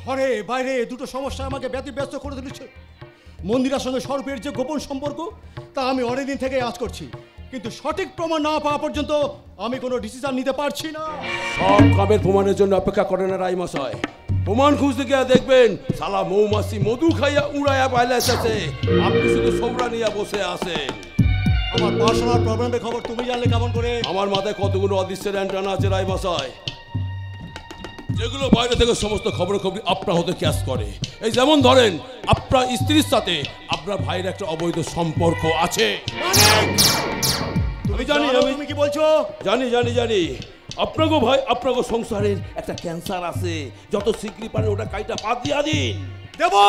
ঘরে বাইরে দুটো সমস্যা আমাকে ব্যতিব্যস্ত করে তুলেছে। মন্দিরার সঙ্গে সর্পের যে গোপন সম্পর্ক তা আমি অনেকদিন থেকে আজ করছি, কিন্তু সঠিক প্রমাণ না পাওয়া পর্যন্ত আমি কোনো ডিসিশন নিতে পারছি না। সব কামের প্রমাণের জন্য অপেক্ষা করেন না রাই মশাই। প্রমাণ খুঁজতে গিয়ে দেখবেন শালা মৌমাছি মধু খাইয়া উড়াইয়া পাইলে এসেছে, আপনি শুধু সৌরা নিয়ে বসে আছেন। আমার পার্সোনাল প্রবলেমের খবর তুমি জানলে কেমন করে? আমার মাথায় কতগুলো অদৃশ্যের অ্যান্টেনা আছে রাই মশাই, যেগুলো বাইরে থেকে সমস্ত খবরাখবরি আপনার হতে ক্যাশ করে। এই যেমন ধরেন আপনার স্ত্রীর সাথে আপনার ভাইয়ের একটা অবৈধ সম্পর্ক আছে। তুমি জানি তুমি কি বলছো? জানি জানি জানি আপনাকে ভাই আপনাকে সংসারের একটা ক্যান্সার আছে, যত শীঘ্রই পারেন ওটা কাইটা বাদ দিয়া দিন। দেবো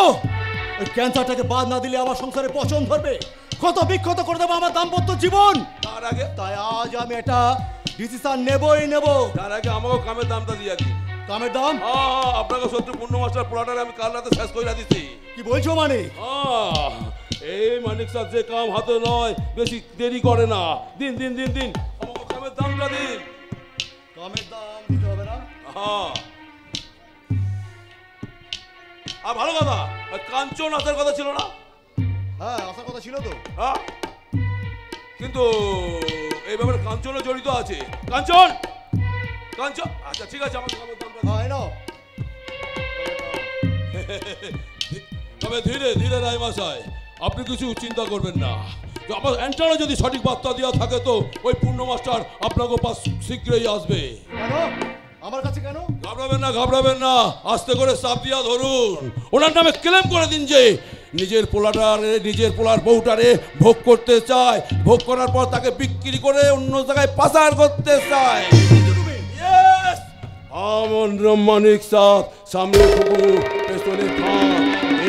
ওই ক্যান্সারটাকে বাদ না দিলে আমার সংসারে পচন ধরবে, ক্ষত বিক্ষত করে দেবো আমার দাম্পত্য জীবন। তার আগে তাই আজ আমি একটা ডিসিশন নেবই নেব। তার আগে আমাকে কামের দামটা দিয়ে দিন। কামের দাম? আপনাকে সত্যি পূর্ণ মাস্টার পোলাটারে আমি কাল রাতে শেষ করে দিচ্ছি। কি বলছো মানে? এই মানিক স্যার যে কাম হাতে নয় বেশি দেরি করে না, দিন দিন দিন দিন আমাকে কামের দামটা দিন। কামের দাম দিতে হবে না? আর ভালো কথা, কাঞ্চন আসার কথা ছিল না? হ্যাঁ আসার কথা ছিল তো। কিন্তু এই ব্যাপারে কাঞ্চনও জড়িত আছে। কাঞ্চন কাঞ্চন আচ্ছা ঠিক আছে, আমাকে কামের দামটা নাও। তবে ধীরে ধীরে রায় মশাই, আপনি কিছু চিন্তা করবেন না। আমার অ্যান্টারে যদি সঠিক বার্তা দেওয়া থাকে তো ওই পূর্ণ মাস্টার আপনাকে পাশ শীঘ্রই আসবে। কেন আমার কাছে কেন? ঘাবড়াবেন না, আস্তে করে চাপ দিয়া ধরুন। ওনার নামে ক্লেম করে দিন যে নিজের পোলার বউটারে ভোগ করতে চায়, ভোগ করার পর তাকে বিক্রি করে অন্য জায়গায় পাচার করতে চায়। আমন্ত্র মানিক সাথ সামনে কুকুর পেছনে থাক,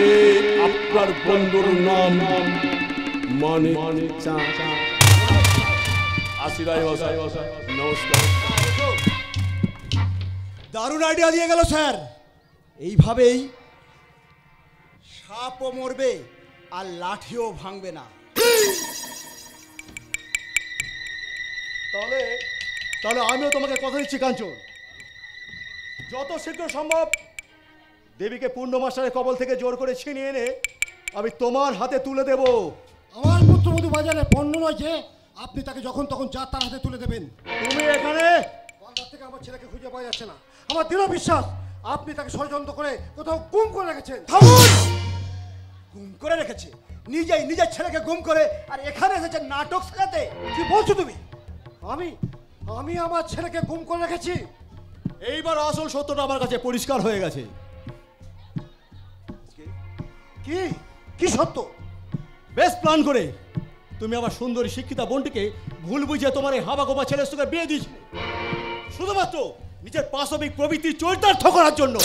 এই আপনার বন্ধুর নাম মানিক সাথ। আশিরাই মশাই নমস্কার। দারুণ আইডিয়া দিয়ে গেল স্যার। এইভাবেই সাপও মরবে আর লাঠিও ভাঙবে না। তাহলে আমিও তোমাকে কথা দিচ্ছি কাঞ্চন, যত শীঘ্র সম্ভব দেবীকে পূর্ণ মাস্টারের কবল থেকে জোর করে ছিনিয়ে এনে আমি তোমার হাতে তুলে দেব। আমার পুত্রবধূ বাজারে পণ্য নয় যে আপনি তাকে যখন তখন যা তার হাতে তুলে দেবেন। তুমি এখানে বাংলা থেকে আমার ছেলেকে খুঁজে পাওয়া যাচ্ছে না। আমার দৃঢ় বিশ্বাস আপনি তাকে ষড়যন্ত্র করে কোথাও গুম করে রেখেছেন। গুম করে রেখেছে? নিজের ছেলেকে গুম করে আর এখানে এসেছে নাটক সাজাতে? কি বলছো তুমি? আমি আমার ছেলেকে গুম করে রেখেছি? এইবার আসল সত্যটা আমার কাছে পরিষ্কার হয়ে গেছে। কি সত্য? বেশ প্ল্যান করে তুমি আমার সুন্দরী শিক্ষিতা বোনটিকে ভুল বুঝে তোমার এই হাবা গোবা ছেলের সঙ্গে বিয়ে দিয়েছিলে শুধুমাত্র নিজের পাশবিক প্রবৃত্তির চরিতার্থ করার জন্য।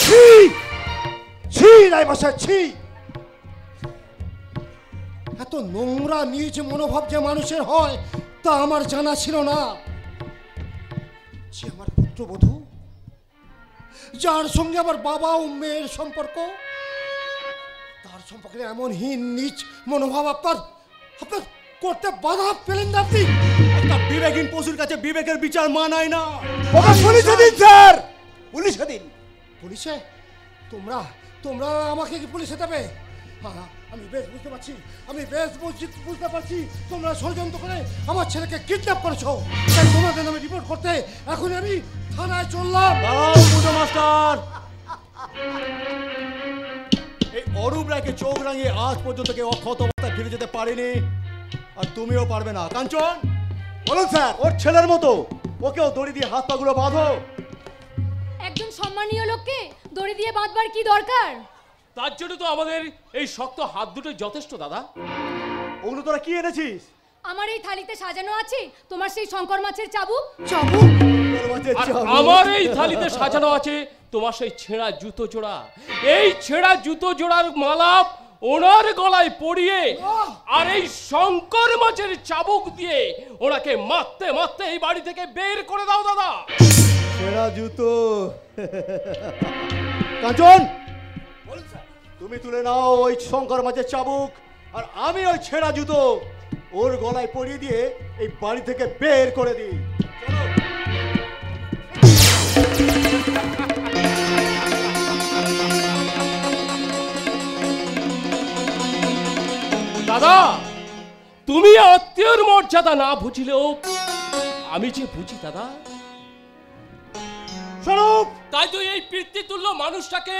এত নোংরা নিজ মনোভাব যে মানুষের হয় তা আমার জানা ছিল না। যে আমার পুত্রবধূ, যার সঙ্গে আমার বাবা ও মেয়ের সম্পর্ক, তার সম্পর্কে এমন হীন নিচ মনোভাব আপনার করতে বাধা পেলেন না আপনি? একটা বিবেকহীন পশুর কাছে বিবেকের বিচার মানায় না। পুলিশে দিন স্যার, পুলিশে দিন। পুলিশে? তোমরা আমাকে কি পুলিশে দেবে? আমি বেশ বুঝতে পারছি তোমরা ষড়যন্ত্র করে আমার ছেলেকে কিডন্যাপ করেছো। তাই তোমাদের নামে রিপোর্ট করতে এখন আমি থানায় চললাম। মাস্টার, এই অরূপ রায়কে চোখ রাঙিয়ে আজ পর্যন্ত কেউ অক্ষত অবস্থায় ফিরে যেতে পারেনি, আর তুমিও পারবে না। কাঞ্চন বলুন স্যার, ওর ছেলের মতো ওকেও দড়ি দিয়ে হাত পাগুলো বাঁধো। একজন সম্মানীয় লোককে দড়ি দিয়ে বাঁধবার কি দরকার? তার জন্য তো আমাদের এই শক্ত হাত দুটো যথেষ্ট। দাদা, ওগুলো তোরা কি এনেছিস? আমার এই থালিতে সাজানো আছে তোমার সেই শঙ্কর মাছের চাবুক। আমার এই থালিতে সাজানো আছে তোমার সেই ছেঁড়া জুতো জোড়া। এই ছেঁড়া জুতো জোড়ার মালা ওনার গলায় পরিয়ে আর এই শঙ্কর মাছের চাবুক দিয়ে ওনাকে মারতে মারতে এই বাড়ি থেকে বের করে দাও। দাদা, ছেঁড়া জুতো? কাঞ্চন তুমি তুলে নাও ওই শঙ্কর মাছের চাবুক, আর আমি ওই ছেঁড়া জুতো ওর গলায় পরিয়ে দিয়ে এই বাড়ি থেকে বের করে দিই। চলো। মর্যাদা না বুঝলেও আমি যে বুঝি দাদা। স্বরূপ, তাই তো এই পিতৃতুল্য মানুষটাকে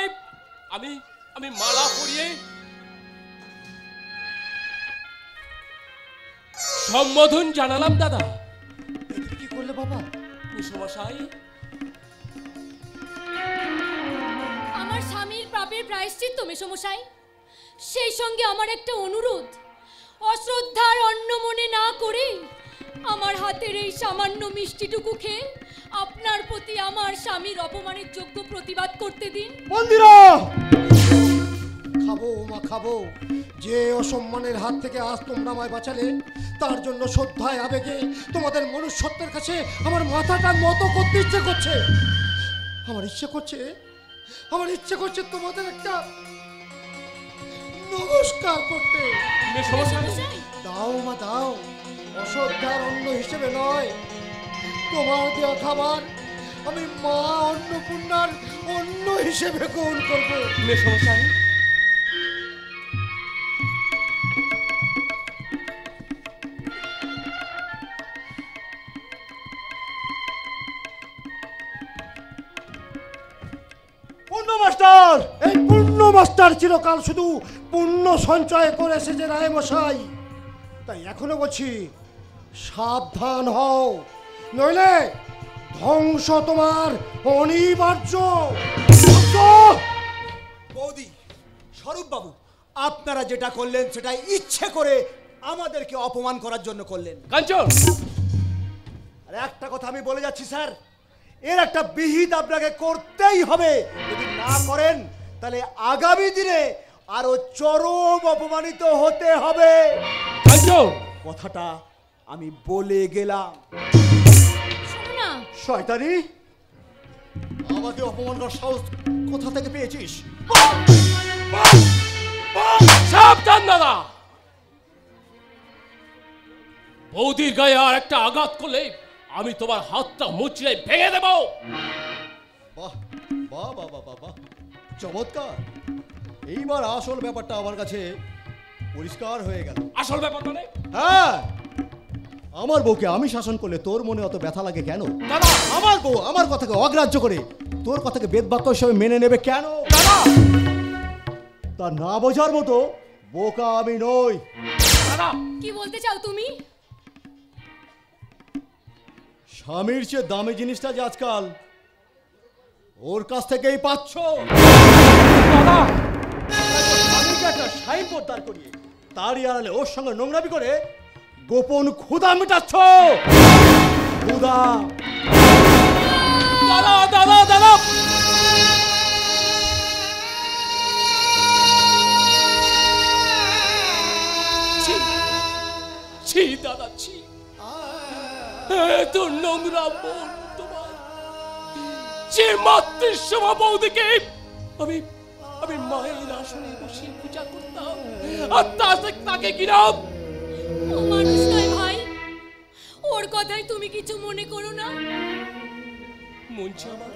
আমি আমি মালা পরিয়ে সম্বোধন জানালাম দাদা। কি করলে বাবা? মেসোমশাই, আমার স্বামীর পাপের প্রায়শ্চিত্ত মেসোমশাই, সেই সঙ্গে আমার একটা অনুরোধ, অশ্রদ্ধার অন্ন মনে না করে আমার হাতের এই সামান্য মিষ্টিটুকু খেয়ে আপনার প্রতি আমার স্বামীর অপমানের যোগ্য প্রতিবাদ করতে দিন। মন্দিরা, খাবো মা খাবো। যে অসম্মানের হাত থেকে আজ তোমরা আমায় বাঁচালে, তার জন্য শ্রদ্ধায় আবেগে তোমাদের মনুষ্যত্বের কাছে আমার মাথাটা নত করতে ইচ্ছে করছে। আমার ইচ্ছে করছে তোমাদের একটা নমস্কার করতে। মেসোমশাই, দাও মা দাও, অশ্রদ্ধার অন্ন হিসেবে নয়, তোমার দেওয়া খাবার আমি মা অন্নপূর্ণার অন্ন হিসেবে গ্রহণ করবো। মেসোমশাই, পূর্ণ মাস্টার, এই পূর্ণ মাস্টার চিরকাল শুধু পুণ্য সঞ্চয় করেছে যে রায় মশাই। তাই এখনো বলছি, সাবধান হও, নইলে ধ্বংস তোমার অনিবার্য। বৌদি, স্বরূপ বাবু, আপনারা যেটা করলেন সেটাই ইচ্ছে করে আমাদেরকে অপমান করার জন্য করলেন। কাঞ্চন, আর একটা কথা আমি বলে যাচ্ছি স্যার, এর একটা বিহিত আপনাকে করতেই হবে। যদি না করেন তাহলে আগামী দিনে আরো চরম অপমানিত হতে হবে। কাঞ্চন, কথাটা আমি বলে গেলাম। শোনো না, শয়তানি, আমাকে অপমান করার সাহস কোথা থেকে পেয়েছিস? সাবধান দাদা। বৌদির গায়ে আর একটা আঘাত করলে আমি তোমার হাতটা মুচড়ে ভেঙে দেব। বাহ বাহ বাহ বাহ বাহ, চমৎকার। এইবার আসল ব্যাপারটা আমার কাছে পরিষ্কার হয়ে গেল। আসল ব্যাপার মানে? হ্যাঁ, আমার বউকে আমি শাসন করলে তোর মনে অত ব্যথা লাগে কেন? দাদা, আমার বউ আমার কথাকে অগ্রাহ্য করে তোর কথাকে বেদবাক্য হিসেবে মেনে নেবে কেন? দাদা, তা না বোঝার মতো বোকা আমি নই। দাদা, কি বলতে চাও তুমি? স্বামীর চেয়ে দামি জিনিসটা যে আজকাল ওর কাছ থেকেই পাচ্ছ। দাদা, স্বামীকে একটা সাইনবোর্ড দাঁড় করিয়ে তারই আড়ালে ওর সঙ্গে নোংরামি করে গোপন ক্ষুধা মেটাচ্ছ। ক্ষুধা। দাদা, দাদা, দাদা, ছি, ছি দাদা, ছি। এত নোংরা মন তোমার। যে মাতৃসভা বৌদিকে আমি আমি মায়ের আসনে বসে পূজা করতাম, আর তাকে কিনা ও মানুষ নয় ভাই, ওর কথাই তুমি কিছু মনে করো না। মঞ্চে আমার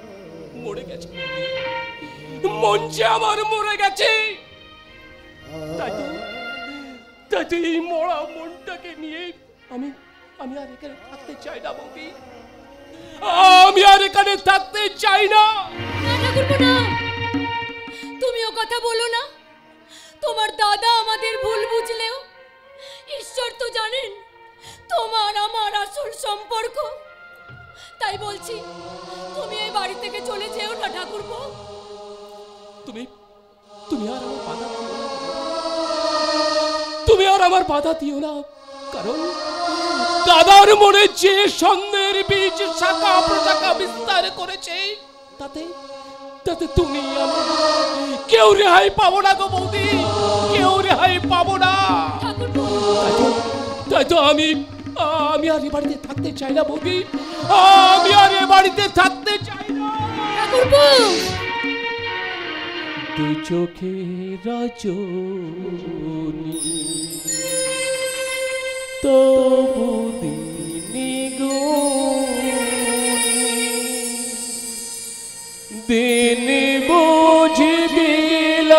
মরে গেছে, মঞ্চে আমার মরে গেছে। তাই তো এই মরা মনটাকে নিয়ে আমি আমি আর এখানে থাকতে চাই না বৌদি, আমি আর এখানে থাকতে চাই না। না ঠাকুরপো না, তুমি ও কথা বলো না। তোমার দাদা আমাদের ভুল বুঝলেও ঈশ্বর তো জানেন তোমার আমার আসল সম্পর্ক। তাই বলছি, তুমি এই বাড়ি থেকে চলে যেও না ঠাকুরপো। তুমি তুমি আর আমার বাধা দিও না, তুমি আর আমার বাধা দিও না। কারণ দাদার মনে যে সন্দেহের বীজ শাখা প্রশাখা বিস্তার করেছে, তাতে তাতে তুমি আমি কেউ রেহাই পাবো না গো বৌদি, কেউ রেহাই পাবো না। ঠাকুরপো, তাই তো আমি আমি আর এ বাড়িতে থাকতে চাই না বৌদি, আমি আর এ বাড়িতে থাকতে চাই না। ঠাকুরপো, দু চোখে রজনী তবু দিনি দিন বুঝবিল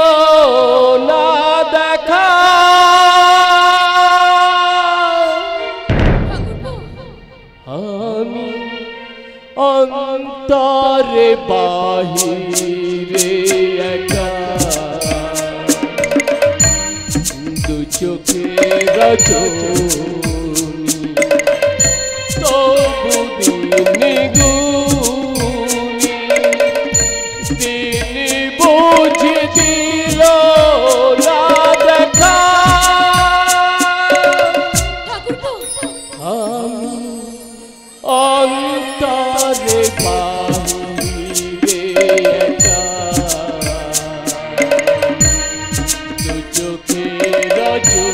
না দেখা। অন্তরে বাহিরে একা দু চোখের রজনী তবু দিন গুনি দিন বুঝে দিল না দেখা অন্তরে বাহিরে একা দু চোখের রজনী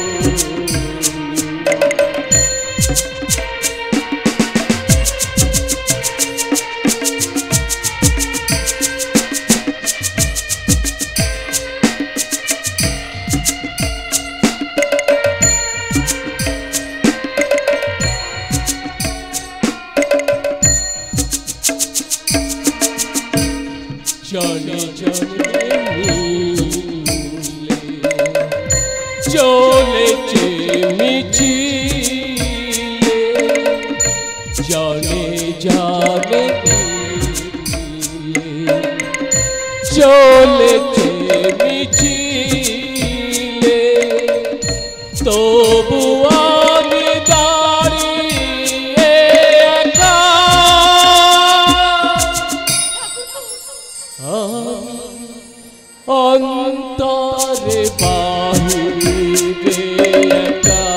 জনে জনে মিলে চলেছে মিছিলে জনে জনে মিলে চলেছে মিছিলে তবু আমি দাঁড়িয়ে একা অন্তরে বাহিরে একা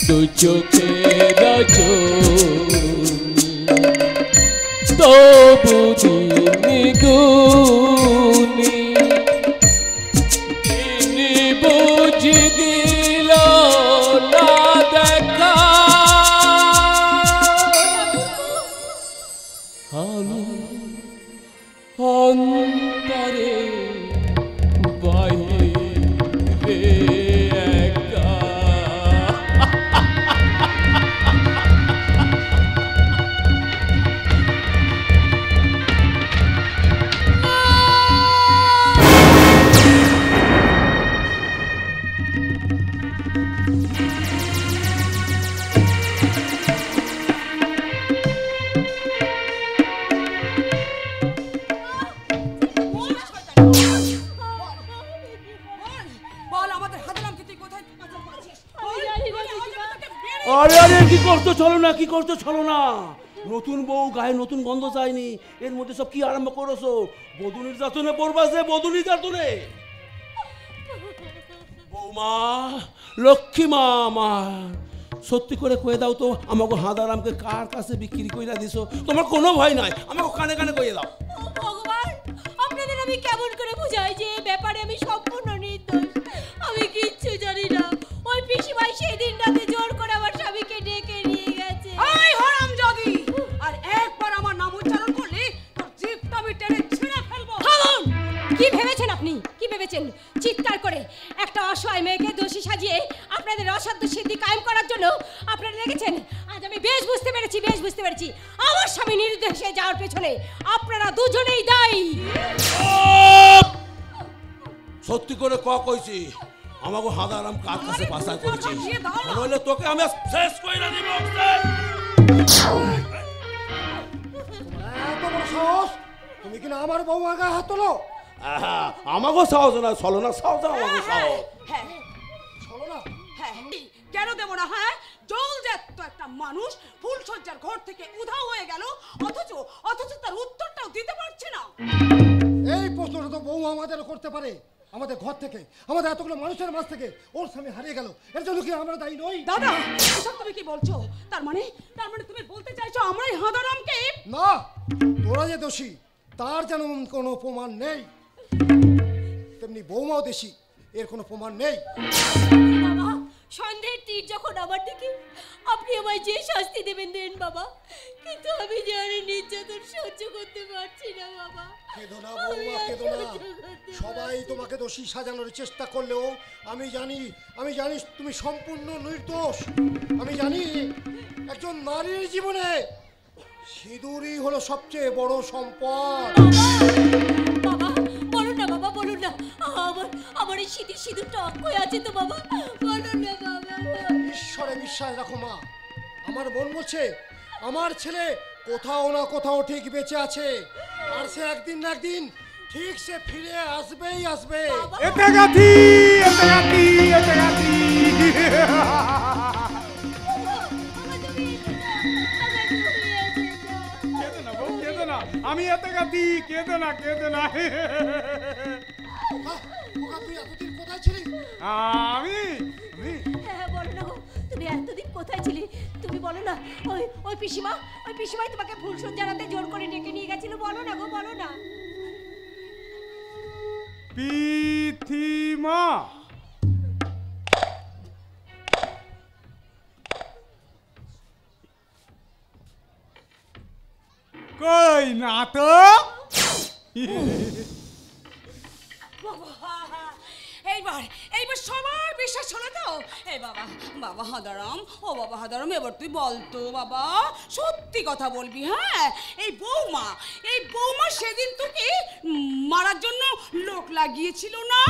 দু চোখের রজনী তবু দিন গুনি দিন বুঝি দিল না দেখা আমি অন্তরে বাহিরে একা আরে আরে কি করছো চলো না, কি করছো চলো না। নতুন বউ গায়ে নতুন গন্ধ চায়নি, এর মধ্যে সব কি আরম্ভ করেছো? বধূ নির্যাতনে পড়বা যে, বধূ নির্যাতনে। বৌমা, লক্ষ্মী মা আমার, সত্যি করে কয়ে দাও তো আমাকে হাঁদারামকে কার কাছে বিক্রি কইরা দিছো? তোমার কোনো ভয় নাই, আমাকে কানে কানে কয়ে দাও। ভগবান, আপনাদের আমি কেমন করে বুঝাই যে ব্যাপারে আমি সম্পূর্ণ নির্দোষ। আমি কিচ্ছু জানি না। ওই পিসিমাই সেই দিন রাতে জোর করে আমার স্বামীকে ডেকে নিয়ে গেছে। এই হারামজাদি, আর একবার আমার নাম উচ্চারণ করলে তোর জিভটা আমি টেনে ছিঁড়ে ফেলবো। থামুন! কি ভেবেছেন আপনি? কি ভেবেছেন? চিৎকার করে একটা অসহায় মেয়েকে দোষী সাজিয়ে আপনাদের অসাধ্য সিদ্ধি কায়েম করার জন্য আপনারা লেগেছেন। আজ আমি বেশ বুঝতে পেরেছি, বেশ বুঝতে পেরেছি আমার স্বামী নিরুদ্দেশ হয়ে যাওয়ার পেছনে আপনারা দুজনেই দায়ী। সত্যি করে কইছি আমাকে হাঁদারাম কার কাছে পাচার করেছি, নইলে তোকে আমি শেষ কইরা দিব। এত বড় সাহস! তুমি কিনা আমার বউ আগা হাত তোলো? আমাকেও সাহস না, চলো না সাহস, আমাকে সাহস। হ্যাঁ চলো না। হ্যাঁ, কেন দেবো না? হ্যাঁ, জলজ্যান্ত তো একটা মানুষ ফুলসজ্জার ঘর থেকে উধাও হয়ে গেল, অথচ তার উত্তরটাও দিতে পারছে না। এই প্রশ্নটা তো বউ আমাদের করতে পারে। আমাদের ঘর থেকে, আমাদের এতগুলো মানুষের মাঝ থেকে ওর স্বামী হারিয়ে গেল, এর জন্য কি আমরা দায়ী নই? দাদা, এসব তুমি কি বলছো? তার মানে তুমি বলতে চাইছো আমরাই হাঁদারামকে? না, তোরা যে দোষী তার যেন কোনো প্রমাণ নেই, তেমনি বৌমাও দোষী, এর কোনো প্রমাণ নেই। বাবা, সন্দেহের তীর যখন আমার দিকে, আপনি আমায় যে শাস্তি দেবেন দেন বাবা, কিন্তু আমি জানি নির্যাতন সহ্য করতে পারছি না বাবা। কেঁদো না বৌমা, কেঁদো না। সবাই তোমাকে দোষী সাজানোর চেষ্টা করলেও আমি জানি তুমি সম্পূর্ণ নির্দোষ। আমি জানি একজন নারীর জীবনে সিঁদুরই হলো সবচেয়ে বড় সম্পদ। বাবা বলুন না, বাবা বলুন না, আমার এই সিঁদুরটা অক্ষয় আছে তো বাবা, বলুন না বাবা। ঈশ্বরে বিশ্বাস রাখো মা, আমার মন বলছে আমার ছেলে কোথাও না কোথাও ঠিক বেঁচে আছে, আর সে একদিন না একদিন ঠিক সে ফিরে আসবেই আসবে। এতে গাতি এতে গাতি এতে গাতি কেঁদো না বউ, কেঁদো না, আমি এতে গাতি, কেঁদো না কেঁদো না। খোকা, তুই এতদিন কোথায় ছিলি? আমি হ্যাঁ বলো না গো, তুমি এতদিন কোথায় ছিলে? তুমি বলো না, ওই পিসিমাই তোমাকে ফুলসজ্জা জানাতে জোর করে ডেকে নিয়ে গেছিল। বলো না গো, বলো না। পিথিমা কই না তো? এইবার সবার বিশ্বাস হলো তো? এই বাবা হাদারাম, ও বাবা হাদারাম, এবার তুই বল তো বাবা, সত্যি কথা বলবি। হ্যাঁ, এই বৌমা সেদিন তোকে মারার জন্য লোক লাগিয়েছিল না?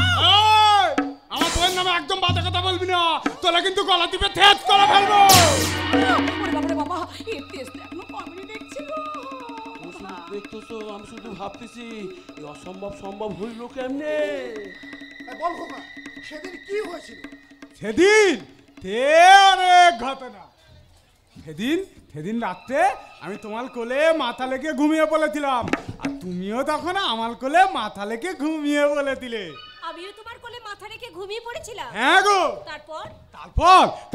আমার বউয়ের নামে একদম বাজে কথা বলবি না, তোরা কিন্তু গলা টিপে থেত করে ফেলবো। ওরে বাবা রে বাবা, এর তেজ এখনো কমেনি দেখছিল। দেখতেছো, আমি শুধু ভাবতেছি এই অসম্ভব সম্ভব হইল কেমনে? বল খোকা, সেদিন কি হয়েছিল? সেদিন অনেক ঘটনা। সেদিন রাত্রে আমি তোমার কোলে মাথা লেগে ঘুমিয়ে পড়েছিলাম, আর তুমিও তখন আমার কোলে মাথা লেগে ঘুমিয়ে পড়েছিলে। আমিও তোমার কোলে মাথা রেখে ঘুমিয়ে পড়েছিলাম। হ্যাঁ গো।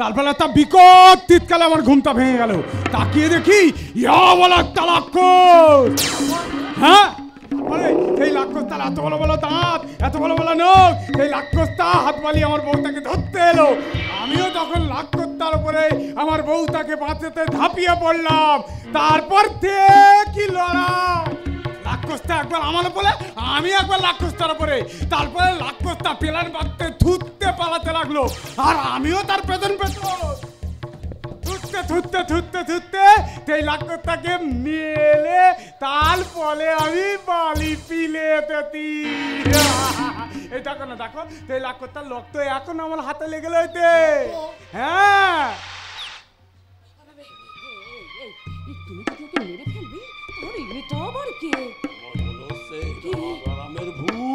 তারপর একটা বিকট চিৎকারে আমার ঘুমটা ভেঙে গেল। তাকিয়ে দেখি ইয়া বলা একটা রাক্ষস। হ্যাঁ, সেই রাক্ষসটার এত বড় বড় দাঁত, এত বড় বড় নখ, সেই রাক্ষসটা হাত বালিয়ে আমার বউটাকে ধরতে এলো। আমিও তখন রাক্ষসটার উপরে আমার বউটাকে বাঁচাতে ঝাঁপিয়ে পড়লাম। তারপর কি লড়াই! রাক্ষসটা একবার আমার উপরে, আমি একবার রাক্ষসটার উপরে। তারপরে রাক্ষসটা পেলার বাঁধতে থুততে পালাতে লাগলো, আর আমিও তার পেছন থুততে সেই রাক্ষসটাকে মেলে, তারপরে আমি বালি পিলে পেতি। এই দেখো না, দেখো সেই রাক্ষসটার রক্ত এখন আমার হাতে লেগে রয়েছে। হ্যাঁ, তুমি কি ওকে মেরে ফেলবি? তোর এটা আবার কে? গ্রামের ভূত।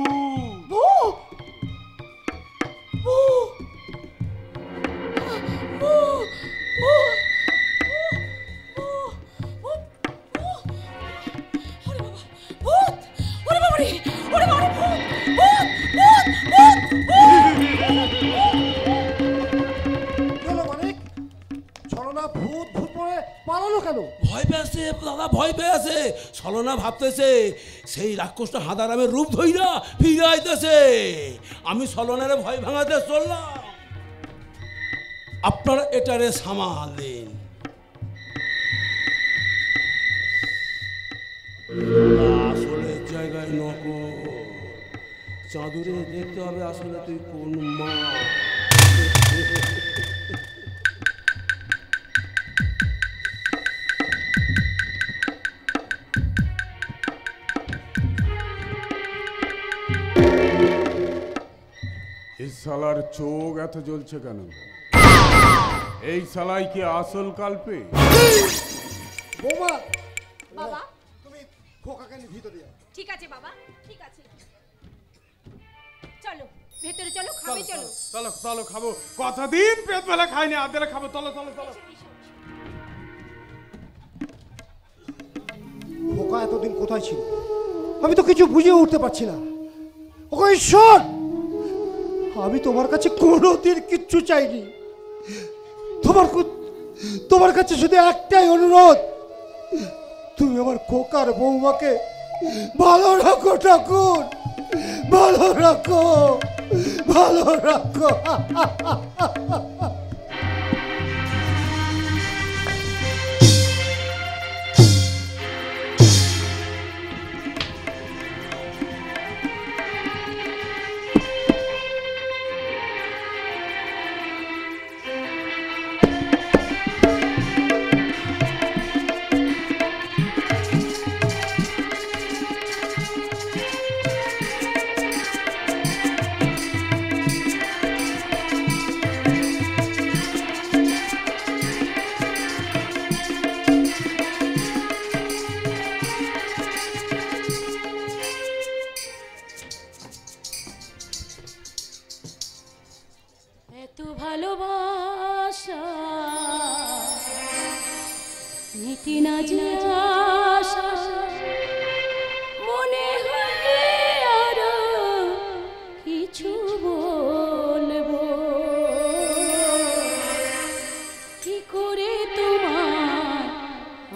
ভয় পেয়েছে দাদা, ভয় পেয়েছে। ছলনা ভাবতেছে সেই রাক্ষসটা হাদারামের রূপ ধইরা ফিরে আইতেছে। আমি ছলনারে ভয় ভাঙাতে চললাম, আপনারা এটারে সামাল দিন। আসলে জায়গায় নকল চাঁদুরে দেখতে হবে আসলে তুই কোন মা। এই শালার চোখ এত জ্বলছে কেন? এই শালাই কি আসল কালপে? বৌমা, বাবা, তুমি খোকাকে নিয়ে ভিতরে যাও। ঠিক আছে বাবা, ঠিক আছে। চলো ভেতরে, চলো খাবে, চলো। চলো খাবো। কতদিন পেট বেলা খাইনি, আদেরে খাবো। চলো। খোকা এতদিন কোথায় ছিল? আমি তো কিছু বুঝে উঠতে পারছি না। ওগো ঈশ্বর, আমি তোমার কাছে কোনোদিন কিচ্ছু চাইনি। তোমার কাছে শুধু একটাই অনুরোধ, তুমি আমার খোকার বৌমাকে ভালো রাখো ঠাকুর, ভালো রাখো। মিটি না যে আশা মনে হয় আরো কিছু বলবো কি করে তোমার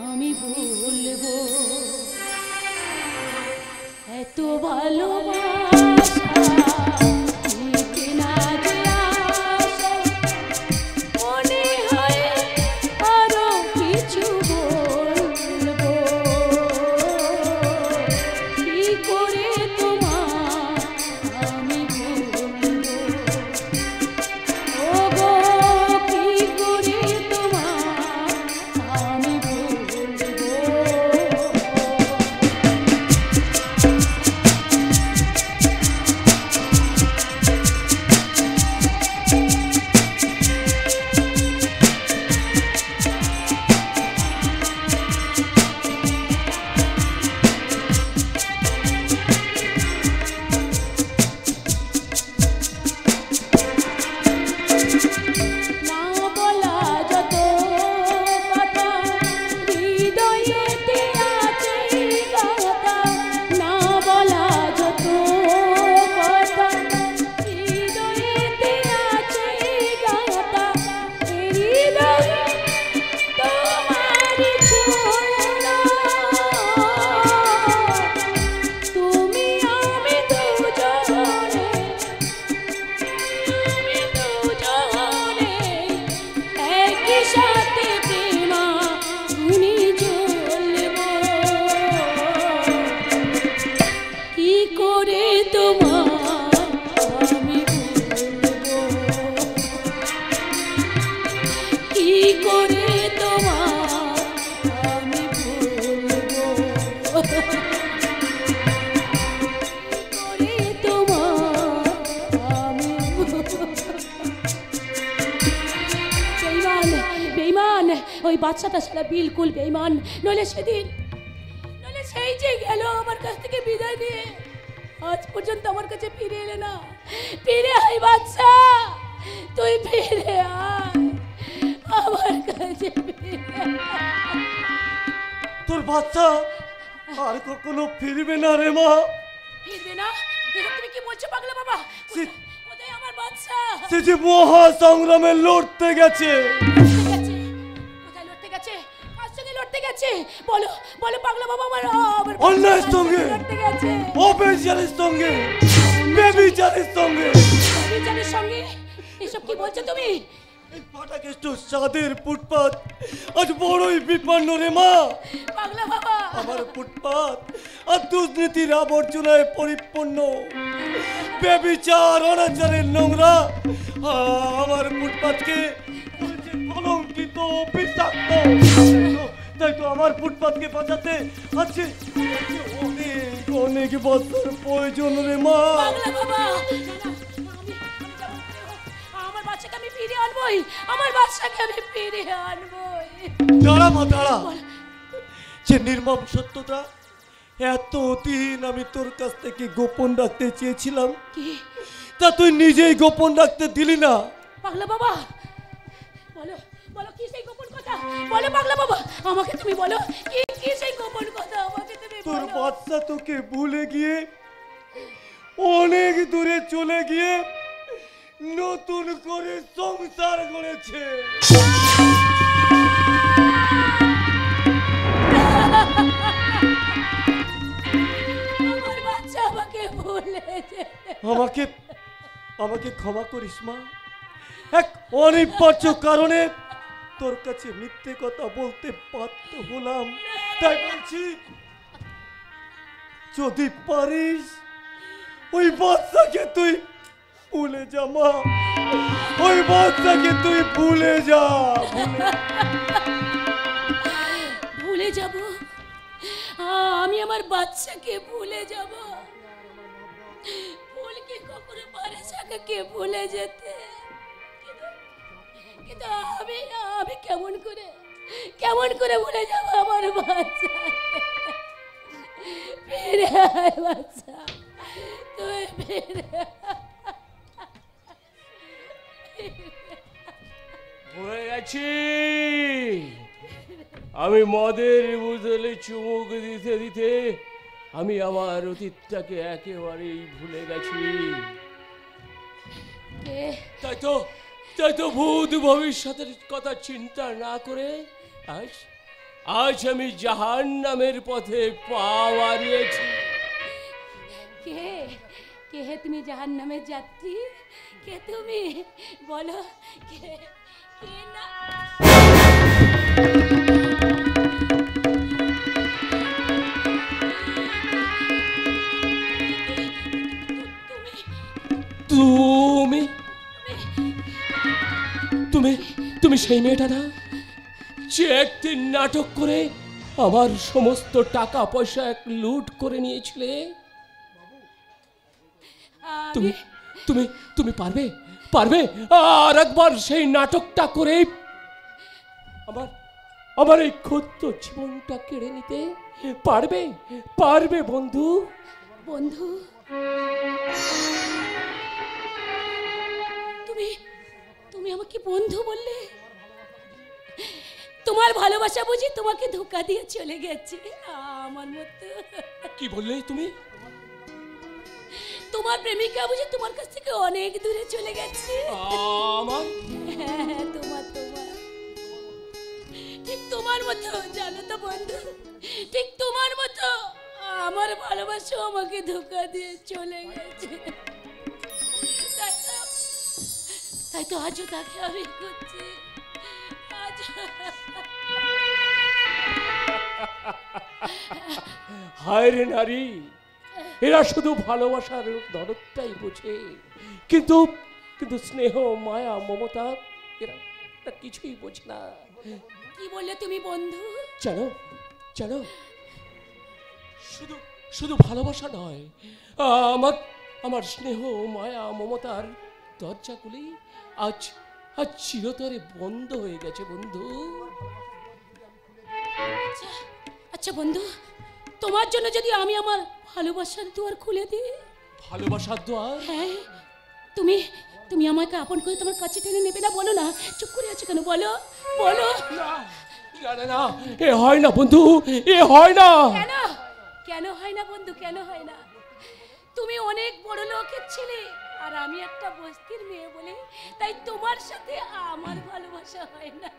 আমি বলবো এত ভালোবাসা মিটে না যে আশা মনে হয় আরো কিছু বলবো কি করে তোমার আমি বলবো ওগো কি করে তোমার আমি বলবো না বলা যত কথা হৃদয়েতে আছে গাথা না বলা যত কথা হৃদয়েতে আছে গাথা হৃদয় তোমার ছোঁয়া তুমি আমি দুজনে একই সাথে প্রেমা গুনি জ্বলবো কি করে তোমার আমি বলবো কি করে তোমার আমি বলবো করে তোমার আমি বেঈমান বেঈমান ওই বাচ্চাটা সারা বিলকুল বেঈমান নইলে সেই যে গেল আমার কাছ থেকে বিদায় দিয়ে আজ পর্যন্ত আমার কাছে ফিরে এলে না ফিরে আয় বাচ্চা তুই ফিরে আয় আমার কাছে ফিরে আয়। তোর বাচ্চা আর কখনো ফিরবে না রে মা। ফিরবে না এটা তুমি কি বলছো পাগলা বাবা কোথায় আমার বাচ্চা সে যে মহা সংগ্রামে লড়তে গেছে। লড়তে গেছে কোথায় লড়তে গেছে কার সঙ্গে লড়তে গেছে বলো বলো পাগলা বাবা আমার অন্যায়ের সঙ্গে লড়তে গেছে অবিচারের সঙ্গে বেবিচারের সঙ্গে বিচারের সঙ্গে এসব কি বলছো তুমি এই ফাটাকেষ্ট সাদের ফুটপাত আজ বড়ই বিপন্ন রে মা। পাগলা বাবা আমার ফুটপাত আর দুর্নীতির আবর্জনায় পরিপূর্ণ বেবিচার অনাচারের নোংরা আমার ফুটপাতকে বলছে কলঙ্কিত বিষাক্ত। তাই তো আমার ফুটপাতকে বাঁচাতে আছে অনেক অনেক বছর প্রয়োজন রে মা। পাগলা বাবা আমার বাচ্চাকে আমি ফিরে আনবই আমার বাচ্চাকে আমি ফিরে আনবই দাঁড়া মা দাঁড়া। যে নির্মম সত্যটা এতদিন আমি তোর কাছ থেকে গোপন রাখতে চেয়েছিলাম কি তা তুই নিজেই গোপন রাখতে দিলি না। পাগলা বাবা বলো বলো কি সেই গোপন কথা বলো পাগলা বাবা আমাকে তুমি বলো কি কি সেই গোপন কথা আমাকে তুমি তোর বলো বাচ্চা তোকে ভুলে গিয়ে অনেক দূরে চলে গিয়ে নতুন করে সংসার করেছে। আমার বাচ্চা আমাকে ভুলে যেতে আমাকে আমাকে ক্ষমা করিস মা। এক অনিবার্য কারণে তোর কাছে মিথ্যে কথা বলতে বাধ্য হলাম। তাই বলছি যদি পারিস ওই বাচ্চাকে তুই ভুলে যা মা। ওই বাচ্চাকে তুই ভুলে যা। ভুলে যাব আমি আমার বাচ্চাকে ভুলে যাব ভুল কি কখনো পারে সাকাকে ভুলে যেতে কিন্তু আমি আমি কেমন করে ভুলে যাব আমার বাচ্চা ফিরে আয় বাচ্চা তুই ফিরে হয়ে গেছি আমি মদের বোতলে চুমুক দিতে দিতে আমি আমার অতীতটাকে একেবারেই ভুলে গেছি। তাই তো ভূত ভবিষ্যতের কথা চিন্তা না করে আজ আমি জাহান্নামের পথে পা বাড়িয়েছি। কে কে তুমি জাহান্নামের যাত্রী? কে তুমি বলো? কে কে না? তুমি তুমি তুমি সেই মেয়েটা না যে একদিন নাটক করে আমার সমস্ত টাকা পয়সা লুট করে নিয়েছিলে? তুমি তুমি তুমি পারবে পারবে আর একবার সেই নাটকটা করে আমার আমার এই ক্ষুদ্র জীবনটা কেড়ে নিতে পারবে? পারবে বন্ধু? বন্ধু তুমি তুমি আমাকে বন্ধু বললে? তোমার ভালোবাসা বুঝি তোমাকে ধোঁকা দিয়ে চলে গেছে আমার মতো? কি বললে তুমি? তোমার প্রেমিকা বুঝি তোমার কাছ থেকে অনেক দূরে চলে গেছে? আমার হ্যাঁ, তোমার তোমার ঠিক তোমার মতো, জানো তো বন্ধু, ঠিক তোমার মতো আমার ভালোবাসা আমাকে ধোঁকা দিয়ে চলে গেছে। তাই তো আজও তাকে আমি করছি। হায় রে নারী, এরা শুধু ভালোবাসার দরদটাই বোঝে, কিন্তু কিন্তু স্নেহ মায়া মমতা এরা কিছুই বোঝে না। কি বললে তুমি বন্ধু? জানো জানো শুধু শুধু ভালোবাসা নয়, আমার আমার স্নেহ মায়া মমতার দরজাগুলি আজ আজ চিরতরে বন্ধ হয়ে গেছে বন্ধু। আচ্ছা বন্ধু, তোমার জন্য যদি আমি আমার ভালোবাসার দুয়ার খুলে দিই? ভালোবাসার দুয়ার? হ্যাঁ, তুমি তুমি আমাকে আপন করে তোমার কাছে টেনে নেবে না? বলো না, চুপ করে আছো কেন? বলো বলো। না না না, এ হয় না বন্ধু, এ হয় না। কেন কেন হয় না বন্ধু, কেন হয় না? তুমি অনেক বড় লোকের ছেলে আর আমি একটা বস্তির মেয়ে বলে তাই তোমার সাথে আমার ভালোবাসা হয় না।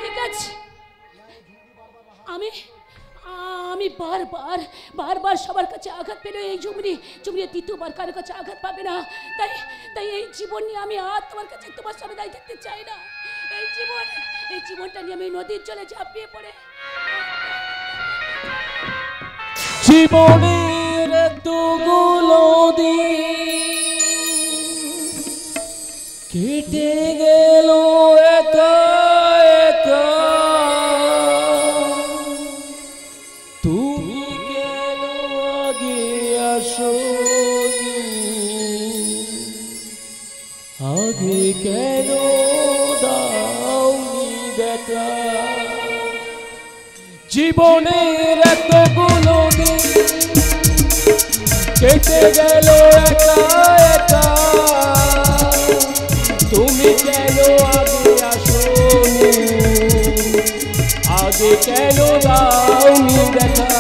ঠিক আছে, আমি আমি বারবার বারবার সবার কাছে আঘাত পেলে এই ঝুমরি দ্বিতীয়বার কারোর কাছে আঘাত পাবে না। তাই তাই এই জীবন নিয়ে আমি আর তোমার কাছে তোমার সামনে দাঁড়িয়ে থাকতে চাই না। এই জীবনটা নিয়ে আমি নদীর জলে ঝাঁপিয়ে পড়ে জীবনের এতগুলো দিন কেটে গেল একা একা, তুমি কেন আগে আসোনি, আগে কেন দাওনি দেখা। জীবনের এতগুলো দিন কেটে গেল একা একা, তুমি কেন আগে আসোনি, আগে কেন দাওনি দেখা।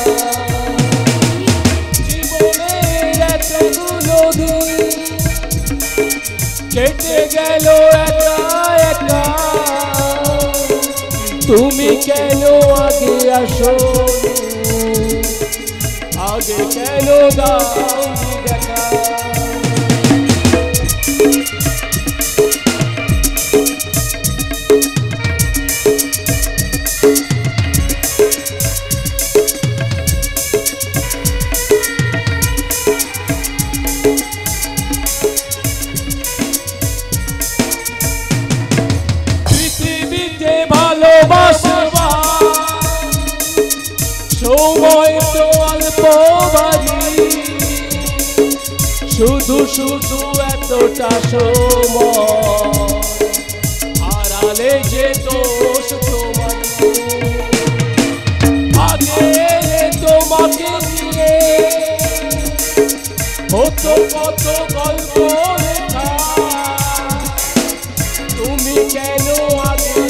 জীবনের এতগুলো দিন কেটে গেল একা একা, তুমি কেন আগে আসোনি, আগে কেন দাওনি দেখা। পৃথিবীতে ভালোবাসবা সময় তো অল্প বাড়ি, শুধু শুধু এতটা সময় হারালে যে দোষ তোমার। আগে তোমাকে দিয়ে হতো কত গল্প লেখা, তুমি কেন আগে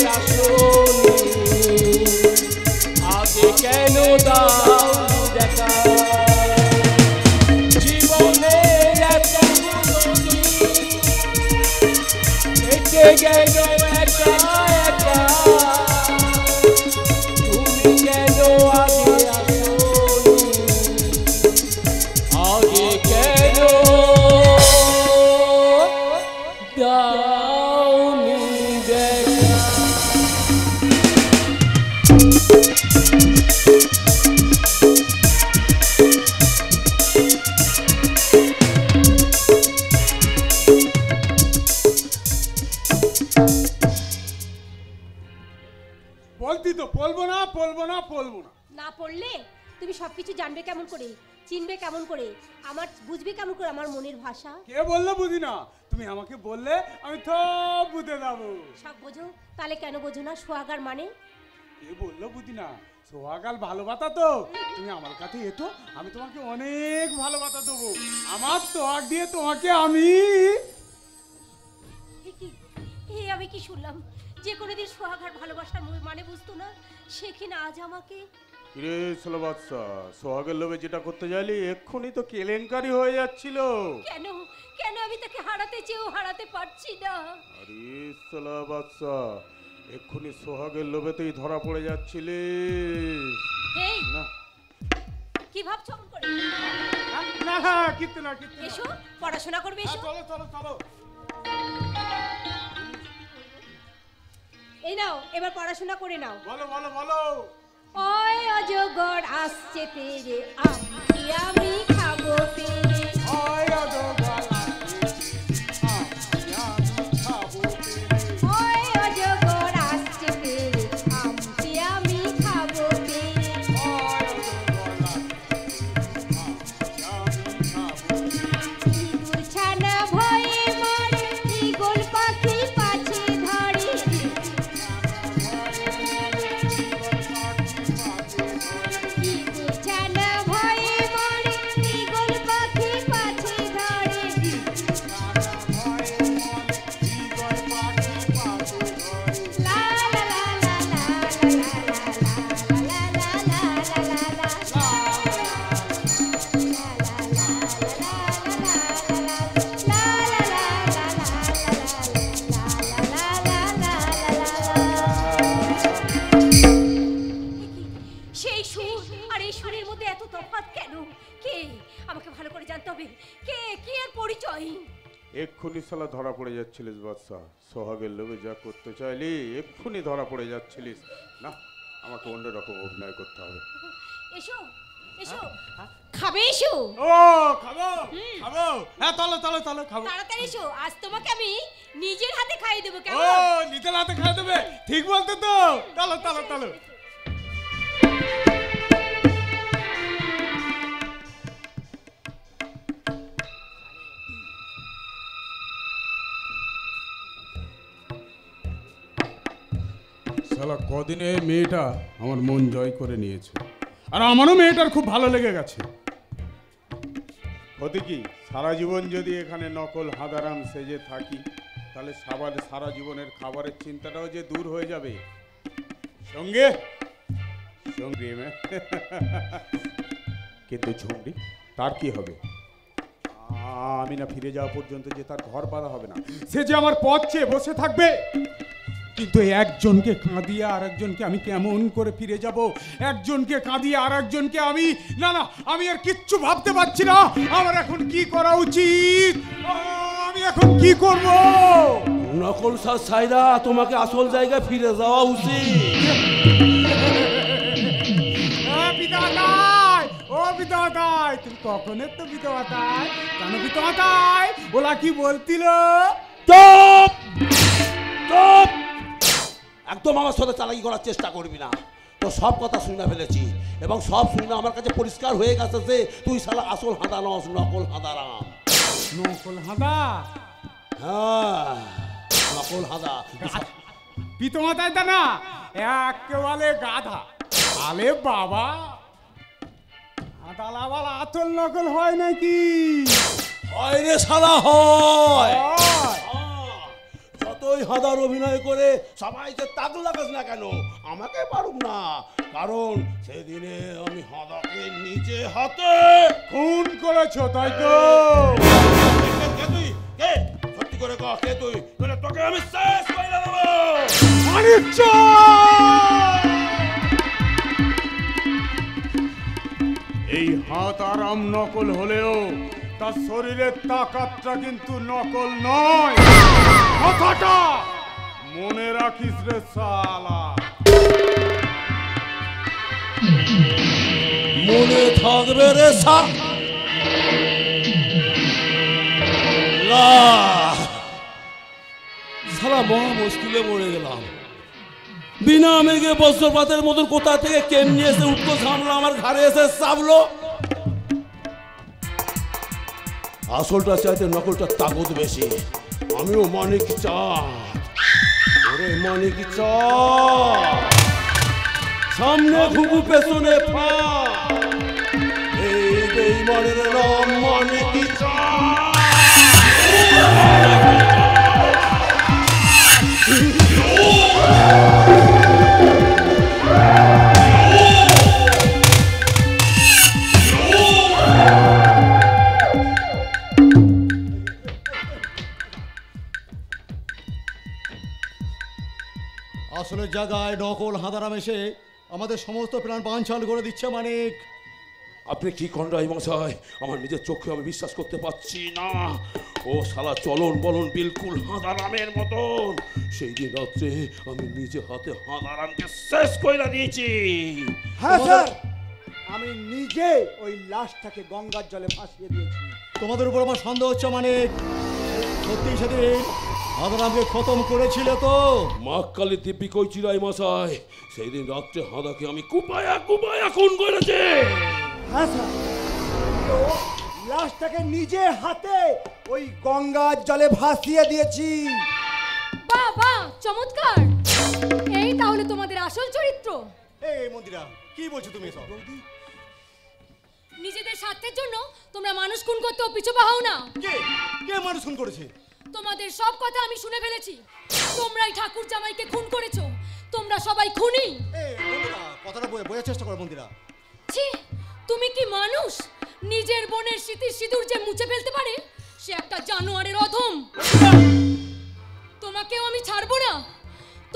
বলতি তো বলবো না বলবো না বলবো না। না পড়লে তুমি সবকিছু জানবে কেমন করে, চিনবে কেমন করে, আমার বুঝবে কেমন করে আমার মনের ভাষা? কে বললো বুঝি না? তুমি আমাকে বললে আমি সব বুঝে যাবো। সব বোঝো, তাহলে কেন বোঝো না সোহাগার মানে? কে বললো বুঝি না? সোহাগাল ভালোবাসা তো। তুমি আমার কাছে এতো, আমি তোমাকে অনেক ভালোবাসা দেবো। আমার তোয়াক দিয়ে তোমাকে আমি আমি কি শুনলাম? যে কোনোদিন সোহাগার ভালোবাসার মানে বুঝতো না, সে কিনা আজ আমাকে। রে ছেলে বাচ্চা, সোহাগের লোভে যেটা করতে যাইলি এক্ষুনি তো কেলেঙ্কারি হয়ে যাচ্ছিল। কেন কেন আমি তাকে হারাতে চেয়েও হারাতে পারছি না? আরে ছেলে বাচ্চা, এক্ষুনি সোহাগের লোভেতেই ধরা পড়ে যাচ্ছিলে। এই না কি ভাবছো অমন করে? না না কিচ্ছু না কিচ্ছু না। এসো পড়াশোনা করবে, এসো। চলো চলো চলো। এই নাও, এবার পড়াশোনা করে নাও। বলো বলো বলো। ওই অজগর আসছে তেরে, আমি খাবো পেরে। ওই অজগর ওই অজগর আসছে তেরে, আমি খাবো পেরে। ইঁদুর ছানা ভয়ে মরে, ঈগল পাখি পাছে ধরে। ইঁদুর ছানা ভয়ে মরে, ঈগল পাখি পাছে ধরে। লা লা লা লা লা লা লা লা লা লা লা। সেই সুর আর এই সুরের মধ্যে এত তফাৎ কেন? কে? আমাকে ভালো করে জানতে হবে, কে কি এর পরিচয়? এক্ষুনি শালা ধরা পড়ে যাচ্ছিলিস বাদশা। সোহাগের লোভে যা করতে চাইলি এক্ষুনি ধরা পড়ে যাচ্ছিলিস। না, আমাকে অন্যরকম অভিনয় করতে হবে। এসো এসো, খাবে এসো। ও খাবো খাবো। হ্যাঁ চলো চলো চলো খাবো। তাড়াতাড়ি এসো, আজ তোমাকে আমি নিজের হাতে খাইয়ে দেবো। ও কেমন? নিজের হাতে খাই দেবে? ঠিক বলতে তো। চলো চলো চলো। শালা কদিনে মেয়েটা আমার মন জয় করে নিয়েছে, আর আমারও মেয়েটার খুব ভালো লেগে গেছে। হতে কি সারা জীবন যদি এখানে নকল হাদারাম সেজে থাকি, তাহলে সারা জীবনের খাবারের চিন্তাটাও যে দূর হয়ে যাবে। সঙ্গে সঙ্গে কিন্তু ঝুমরি তার কি হবে? আমি না ফিরে যাওয়া পর্যন্ত যে তার ঘর বাঁধা হবে না, সে যে আমার পথ চেয়ে বসে থাকবে। কিন্তু একজনকে কাঁদিয়ে আর একজনকে আমি কেমন করে ফিরে যাব? একজনকে কাঁদিয়ে আর একজনকে আমি না না আমি আর কিচ্ছু ভাবতে পারছি না। আমার এখন কি করা উচিত? আমি এখন কি করব? নকল সাইদা, তোমাকে আসল জায়গায় ফিরে যাওয়া উচিত। ও বিধবাতাই, তুমি কখন তো বিধবাতাই? কেন বিধবাতাই? ওলা কি বলছিল? চুপ চুপ, একদম আমার সাথে চালাকি করার চেষ্টা করবি না। তো সব কথা শুনে ফেলেছি এবং সব শুনে আমার কাছে পরিষ্কার হয়ে গেছে যে তুই শালা আসল হাঁদা নস, নকল হাঁদারাম। নকল হাঁদা? হ্যাঁ নকল হাঁদা। পিতমাতাই তা না, একেবারে গাধা। আলে বাবা, হাঁদালা বলা আসল নকল হয় নাকি? হয় রে শালা, হয়। যতই হাঁদার অভিনয় করে সবাইকে তাক লাগাস না কেন, আমাকে পারুম না। কারণ সেদিনে আমি হাঁদাকে নিজে হাতে খুন করেছো, তাই তো? তুই কে? সত্যি করে কহ, কে তুই? তোকে আমি শেষ করে দেবো। এই হাত আরাম নকল হলেও তার শরীরের তাকাতটা কিন্তু নকল নয়। কথাটা মনে রাখিস রে শালা। মনে থাকবে রে শালা, মহা মুশকিলে মরে গেলাম। বিনা মেঘে বজ্রপাতের মতন কোথা থেকে কেমনি এসে উঠলো সামলা আমার ঘাড়ে এসে চাপলো। আসলটা চাইতে নকলটা তাগত বেশি। আমিও মানিক চাঁদ, ওরে মানিক চাঁদ, সামনে ঘুঘু পেছনে পা, এই বেঈমানের নাম মানিক চাঁদ। আসলে জায়গায় নকল হাঁদারাম এসে আমাদের সমস্ত প্ল্যান বানচাল করে দিচ্ছে মানিক। আপনি কি করেন রাই মশাই? আমার নিজের চোখে আমি বিশ্বাস করতে পারছি না। ও শালা চলন বলন বিলকুল হাঁদারামের মতন। সেই দিন রাত্রে আমি নিজে হাতে হাঁদারামকে শেষ কইরা দিয়েছি। হ্যাঁ স্যার, আমি নিজে ওই লাশটাকে গঙ্গার জলে ভাসিয়ে দিয়েছি। তোমাদের উপর আমার সন্দেহ হচ্ছে মানিক। সত্যি সেদিন হাঁদারামকে খতম করেছিল তো? মা কালী দিব্যি কইছি রাই মশাই, সেই দিন রাত্রে হাঁদাকে আমি কুপায়া কুপায়া খুন করেছি। হ্যাঁ স্যার, তো লাশটাকে নিজে হাতে ওই গঙ্গার জলে ভাসিয়ে দিয়েছি। বাহ বাহ, চমৎকার। এই তাহলে তোমাদের আসল চরিত্র। এই মন্দিরা, কি বলছো তুমি সব? নিজেদের স্বার্থের জন্য তোমরা মানুষ খুন করতেও পিছু পাও না। কে কে মানুষ খুন করেছে? তোমাদের সব কথা আমি শুনে ফেলেছি। তোমরাই ঠাকুর জামাইকে খুন করেছো। তোমরা সবাই খুনি। এই মন্দিরা, কথাটা বোঝার চেষ্টা করো মন্দিরা। ছি, তুমি কি মানুষ? নিজের বোনের স্মৃতির সিঁদুর যে মুছে ফেলতে পারে সে একটা জানোয়ারের অধম। তোমাকেও আমি ছাড়বো না।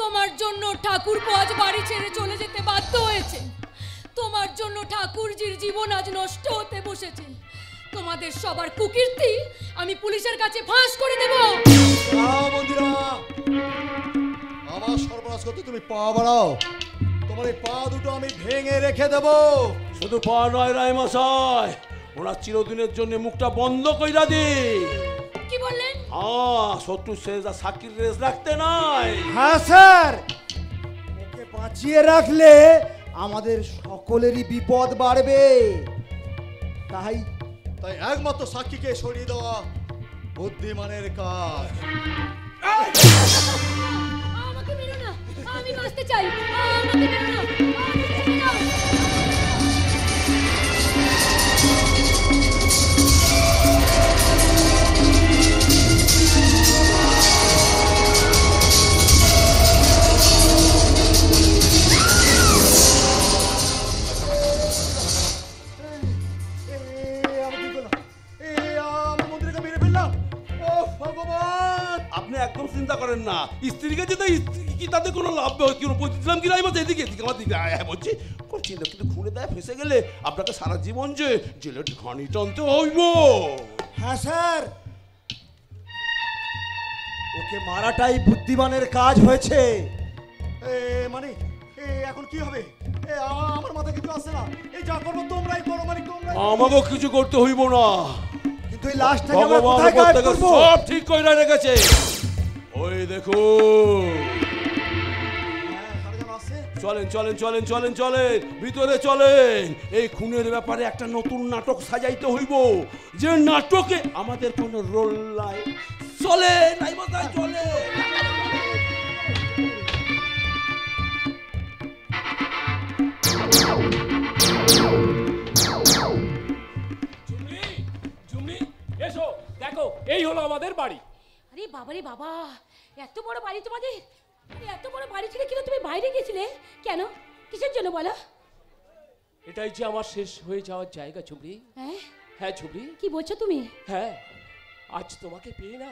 তোমার জন্য ঠাকুর আজ বাড়ি ছেড়ে চলে যেতে বাধ্য হয়েছে। তোমার জন্য ঠাকুরজির জীবন আজ নষ্ট হতে বসেছে। তোমাদের সবার কুকীর্তি আমি পুলিশের কাছে ফাঁস করে দেব। মন্দিরা, আমার সর্বনাশ করতে তুমি পা বাড়াও। তোমার এই পা দুটো আমি ভেঙে রেখে দেব। শুধু পা নয় রায় মশাই, ওরা চিরদিনের জন্য মুখটা বন্ধ কইরা দি। কি বললেন? শত্রু শেষ আর সাকির রেস রাখতে নাই। হ্যাঁ স্যার, ওকে বাঁচিয়ে রাখলে আমাদের সকলেরই বিপদ বাড়বে। তাই একমাত্র সাক্ষীকে সরিয়ে দেওয়া বুদ্ধিমানের কাজ। আমাকে মেরো না, আমি বাঁচতে চাই। আমাকে মেরো না, আমাকে ছেড়ে দাও। আপনি একদম চিন্তা করেন না। স্ত্রীকে যেতে কি তাতে কোনো লাভ বুঝলাম কি রাই মাঝে এদিকে এদিকে আমার দিকে বলছি করছি না, কিন্তু খুঁড়ে দেয় ফেসে গেলে আপনাকে সারা জীবন যে জেলের ঘানি টানতে হইব। হ্যাঁ স্যার, ওকে মারাটাই বুদ্ধিমানের কাজ হয়েছে। মানে এখন কি হবে? আমার মাথা কিছু আসছে না। এই যা করবো তোমরাই করো, মানে তোমরাই। আমাকেও কিছু করতে হইব না। কিন্তু এই লাশটাকে আমরা কোথায় গায়েব করব? সব ঠিক কইরা রেখেছে। ওই দেখো, চলেন চলেন চলেন চলেন চলেন ভিতরে চলেন। এই খুনের ব্যাপারে একটা নতুন নাটক সাজাইতে হইব, যে নাটকে আমাদের কোনো রোল নাই। চলে নাই মাথায় চলে। এসো দেখো, এই হলো আমাদের বাড়ি। আরে বাবারে বাবা, এত বড় বাড়ি তোমাদের! আরে এত বড় বাড়ি ছিল কিন্তু তুমি বাইরে গেছিলে কেন? কিসের জন্য বলো? এটাই যে আমার শেষ হয়ে যাওয়ার জায়গা ঝুমরি। হ্যাঁ হ্যাঁ ঝুমরি, কি বলছো তুমি? হ্যাঁ, আজ তোমাকে পেয়ে না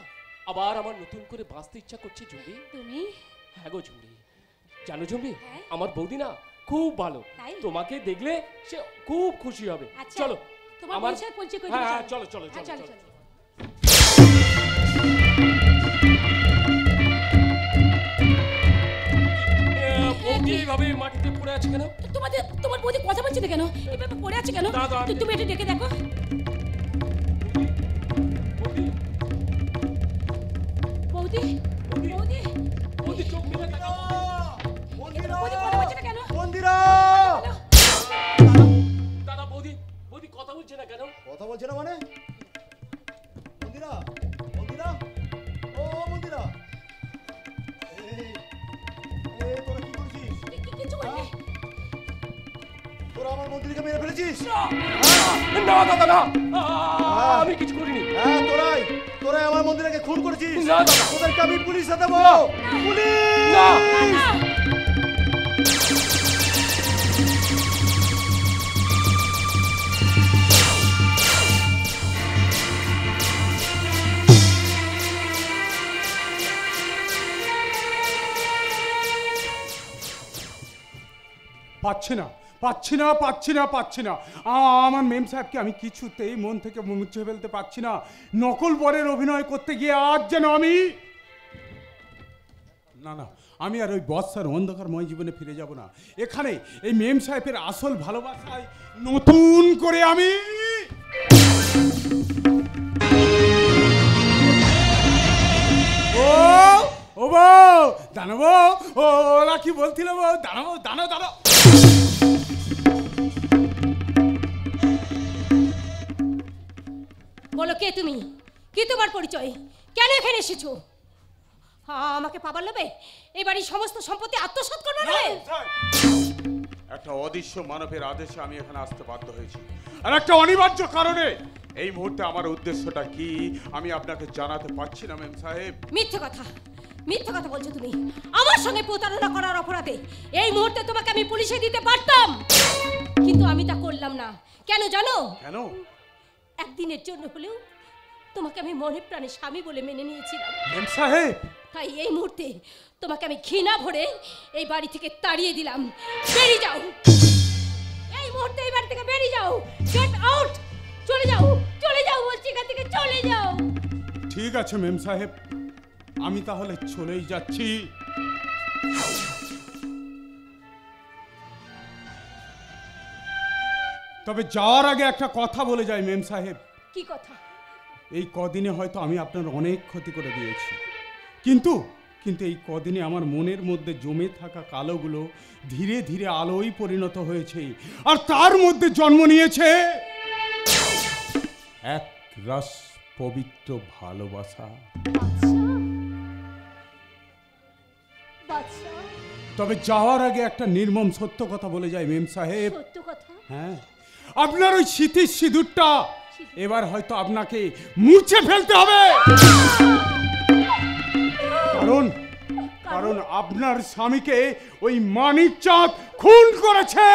আবার আমার নতুন করে বাঁচতে ইচ্ছা করছে ঝুমরি। তুমি? হ্যাঁ গো ঝুমরি, জানো ঝুমরি, হ্যাঁ? আমার বৌদি না খুব ভালো। তাই? তোমাকে দেখলে সে খুব খুশি হবে। আচ্ছা, চলো তোমার পরিচয় পরিচয় করে হ্যাঁ দিও, হ্যাঁ, চলো চলো হ্যাঁ, চলো চলো চলো। চলো। বৌদি এইভাবে মাটিতে পড়ে আছে কেন? তোমার বৌদি কথা বলছে না কেন? এভাবে পড়ে আছে কেন? দাঁড়াও, তুমি এটা ডেকে দেখো। বৌদি, বৌদি, বৌদি, বৌদি চোখ মেলে তাকাও। বৌদি, না কেন? কথা বলছে না মানে? মন্দিরা, মন্দিরা, ও মন্দিরা, তোরা কি করছিস? কিছু করিনি। তোরা আমার মন্দিরকে মেরে ফেলেছিস? না দাদা না, আমি কিছু করিনি। হ্যাঁ তোরাই আমার মন্দিরকে খুন করেছিস। না দাদা, তোদেরকে আমি পুলিশে দেবো। পুলিশ! না। পাচ্ছি না আমার মেম সাহেবকে আমি কিছুতেই মন থেকে মুছে ফেলতে পারছি না। নকল বরের অভিনয় করতে গিয়ে আজ যেন আমি আমি আর ওই বৎসার অন্ধকারময় জীবনে ফিরে যাব না। এখানে এই মেম সাহেবের আসল ভালোবাসায় নতুন করে আমি ও বউ দানব, ওরা কি বলছিল বউ? দানব দানব দানব। বলো কে তুমি? কি তোমার পরিচয়? কেন এখানে এসেছো? আমাকে পাবার লোভে এই বাড়ির সমস্ত সম্পত্তি আত্মসাৎ করবে না? একটা অদৃশ্য মানবের আদেশে আমি এখানে আসতে বাধ্য হয়েছি, আর একটা অনিবার্য কারণে। এই মুহূর্তে আমার উদ্দেশ্যটা কি আমি আপনাকে জানাতে পারছি না মেম সাহেব। মিথ্যে কথা বলছো তুমি। আমার সঙ্গে প্রতারণা করার অপরাধে এই মুহূর্তে তোমাকে আমি পুলিশে দিতে পারতাম, কিন্তু আমি তা করলাম না। কেন জানো? কেন? একদিনের জন্য হলেও তোমাকে আমি মনে প্রাণে স্বামী বলে মেনে নিয়েছিলাম মেম সাহেব। তাই এই মুহূর্তে তোমাকে আমি ঘৃণা ভরে এই বাড়ি থেকে তাড়িয়ে দিলাম। বেরিয়ে যাও, এই মুহূর্তে এই বাড়ি থেকে বেরিয়ে যাও। Get out! চলে যাও বলছি, এখান থেকে চলে যাও। ঠিক আছে মেম সাহেব, আমি তাহলে চলেই যাচ্ছি। তবে যাওয়ার আগে একটা কথা বলে যাই মেম সাহেব। কি কথা? এই কদিনে হয়তো আমি আপনার অনেক ক্ষতি করে দিয়েছি, কিন্তু এই কদিনে আমার মনের মধ্যে জমে থাকা কালোগুলো ধীরে ধীরে আলোয় পরিণত হয়েছে, আর তার মধ্যে জন্ম নিয়েছে এক রস পবিত্র ভালোবাসা। তবে যাওয়ার আগে একটা নির্মম সত্য কথা বলে যায় মেম সাহেব। সত্য কথা? হ্যাঁ, আপনার ওই স্মৃতির সিঁদুরটা এবার হয়তো আপনাকে মুছে ফেলতে হবে, কারণ আপনার স্বামীকে ওই মানিক চাঁদ খুন করেছে।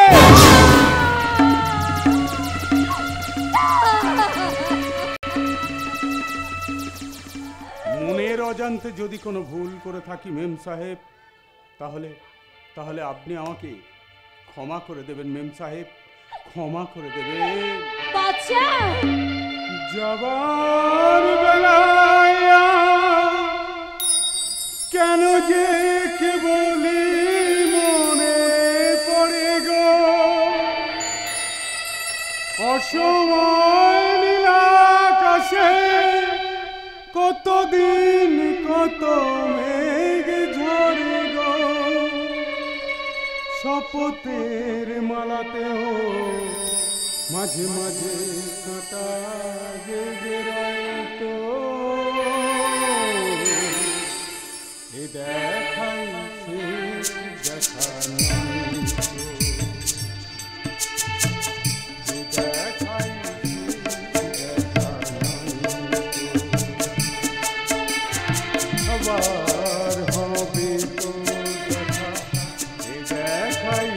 মনের অজান্তে যদি কোনো ভুল করে থাকি মেম সাহেব, তাহলে আপনি আমাকে ক্ষমা করে দেবেন মেম সাহেব, ক্ষমা করে দেবেন। বাচ্চা যাবার বেলায় কেন যে কেবলি মনে পড়ে গো, অসময় নীলাকাশে কতদিন কত মেঘ ঝরে গো, শপথের মালাতেও মাঝে মাঝে কাঁটা জেগে রইতো, এ দেখাই দেখা নাই, এ দেখাই দেখা নাই, আবার হবে তো দেখা, এ দেখাই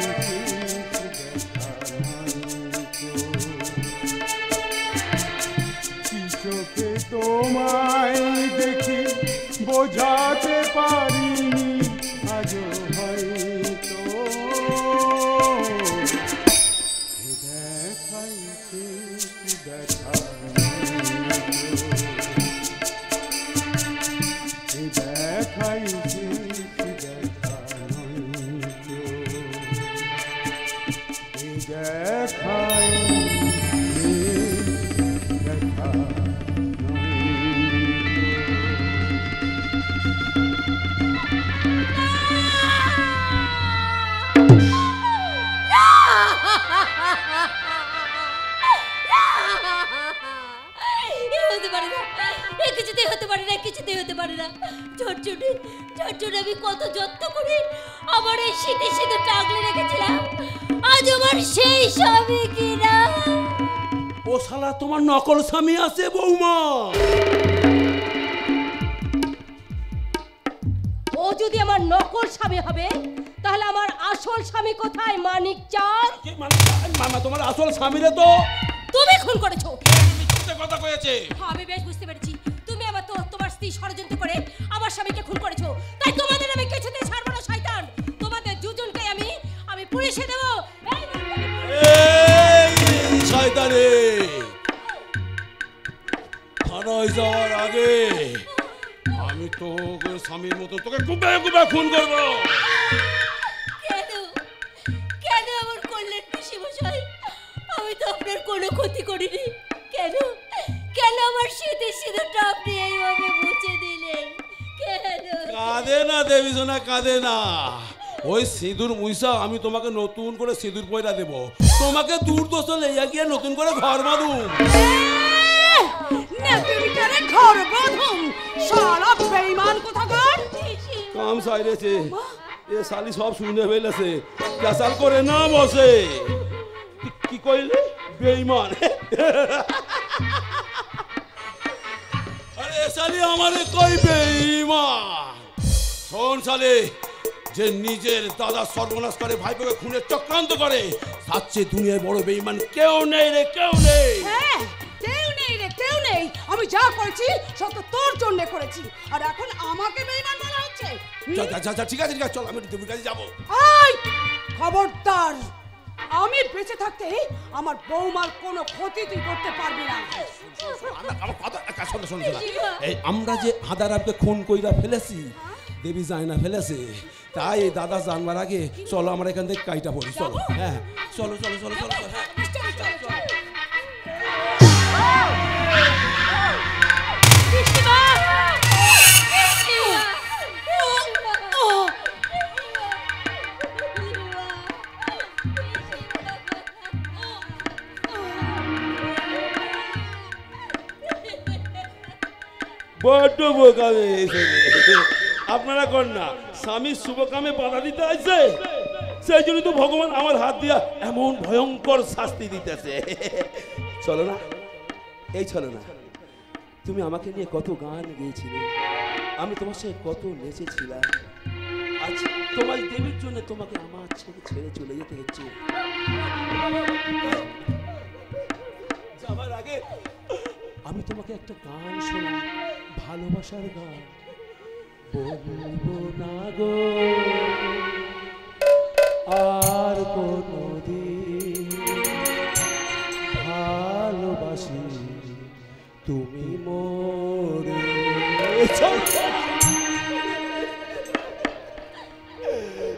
তোমায় দেখি বোঝাতে পারিনি আজও হয়তো, দেখাইছে দেখা দেখাইছে দেখা দেখাই দেখা। যত্ন করে আমার এই শীতে শীতে টাগলে রেখেছিলাম, আজ আমার সেই স্বামী কিনা। ও শালা তোমার নকল স্বামী আছে বৌমা। ও যদি আমার নকল স্বামী হবে তাহলে আমার আসল স্বামী কোথায়? মানিক চাঁদ। মামা তোমার আসল স্বামীরে তো তুমি খুন করেছো। মিথ্যে কথা কয়েছে। আমি বেশ বুঝতে পেরেছি তুমি আমার তোমার স্ত্রী ষড়যন্ত্র করে আমার স্বামীকে খুন করেছো। তাই তোমাদের আমি কিছুতে ছাড়বো না শয়তান। তোমাদের দুজনকে আমি পুলিশে দেবো। এই শয়তানে, থানায় যাওয়ার আগে আমি তোকে স্বামীর মতো তোকে কুপে কুপে খুন করবো। কেন কেন এমন করলেন পিসিমশাই? আমি তো আপনার কোনো ক্ষতি করিনি। কেন কেন আমার শীতে শীতটা আপনি এইভাবে মুছে দিলেন? কেন? কাঁদে না দেবী সোনা, কাঁদে না। ওই সিঁদুর মুইসা আমি তোমাকে নতুন করে সিঁদুর পয়লা দেব, তোমাকে দূর দোষ লইয়া গিয়ে নতুন করে ঘর বাঁধুম। নেতিবিটারে ঘর বাঁধুম, শালা বেঈমান কোথাকার। কাম সাইরেছে, এ শালি সব শুনে ফেলেছে, ক্যাসাল করে না বসে। কি কইলে? বেঈমান। আরে শালি আমারে কই বেঈমান? শোন শালি, যে নিজের দাদা সর্বনাশ করে ভাইপোকে খুনের চক্রান্ত করে, সাচ্ছে দুনিয়ায় বড় বেঈমান কেউ নেই রে, কেউ নেই। হ্যাঁ, কেউ নেই রে, কেউ নেই। আমি যা করেছি সব তো তোর জন্য করেছি, আর এখন আমাকে বেঈমান বলা হচ্ছে। যা যা যা, ঠিক আছে ঠিক আছে, চল আমি দেবীর কাছে যাবো। আই খবরদার, আমি বেঁচে থাকতে আমার বৌমার কোনো ক্ষতি তুই করতে পারবি না। আমার কথা শোনো শোনো শোনো, এই আমরা যে হাদারামকে খুন কইরা ফেলেছি, দেবী জায়না ফেলেছে, তাই এই দাদা জানবার আগে চলো আমরা এখান থেকে কাইটা পড়ি। চলো, হ্যাঁ চলো চলো চলো চলো, হ্যাঁ বড্ড বোকামে আপনারা কর না। স্বামীর শুভ কামে বাধা দিতে আসছে, সেই জন্য তো ভগবান আমার হাত দিয়া এমন ভয়ঙ্কর শাস্তি দিতেছে। চলো না, এই চলো না। তুমি আমাকে নিয়ে কত গান গেয়েছিলে, আমি তোমার সাথে কত নেচেছিলাম। আজ তোমার দেবীর জন্য তোমাকে আমার ছেড়ে ছেড়ে চলে যেতে হচ্ছে। যাবার আগে আমি তোমাকে একটা গান শোনাই, ভালোবাসার গান। বলবো না গো আর কোনদিন ভালোবাসি তুমি মোরে।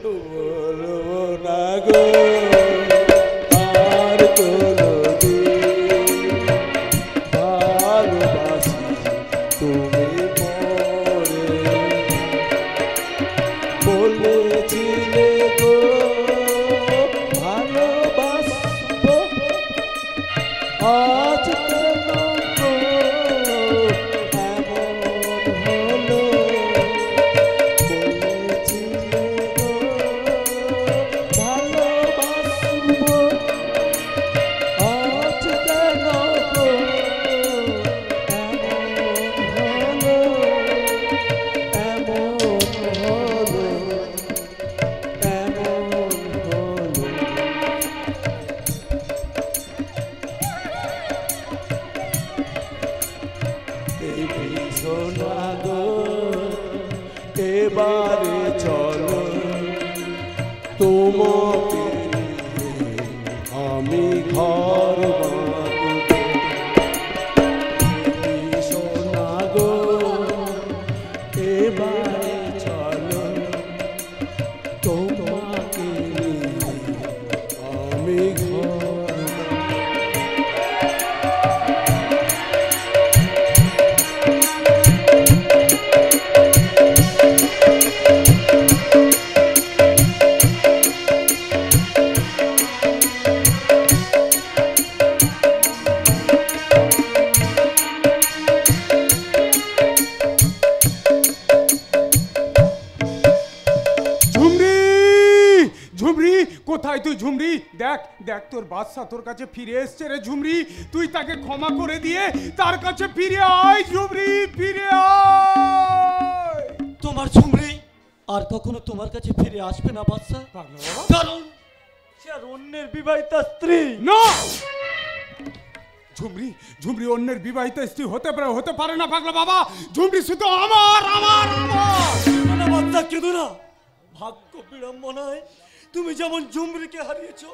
বলবো না গো আর কোনদিন ভালোবাসি তুমি মোরে। বলেছিলে গো ভালোবাসবো, আজ কেন গো এমন হলো? বলেছিলে গো ভালোবাসবো, আজ কেন গো এমন হলো? এমন হলো, এমন হলো। দেবী সোনা গো এবারে চলো, তোমাকে নিয়ে আমি ঘর বাঁধব। দেবী সোনা গো এবারে চলো, তোমাকে নিয়ে আমি ঘর কোথায় তুই ঝুমরি? দেখ দেখ তোর বাদশা তোর কাছে ফিরে এসছে রে ঝুমরি। তুই তাকে ক্ষমা করে দিয়ে তার কাছে ফিরে আয় ঝুমরি, ফিরে আয়। তোমার ঝুমরি আর কখনো তোমার কাছে ফিরে আসবে না বাদশা, কারণ সে আর অন্যের বিবাহিতা স্ত্রী। না ঝুমরি, ঝুমরি অন্যের বিবাহিত স্ত্রী হতে পারে না পাগলা বাবা। ঝুমরি শুধু আমার আমার আমার। না বাদশা, কেঁদো না। ভাগ্য বিড়ম্বনায় তুমি যেমন ঝুমরিকে হারিয়েছো,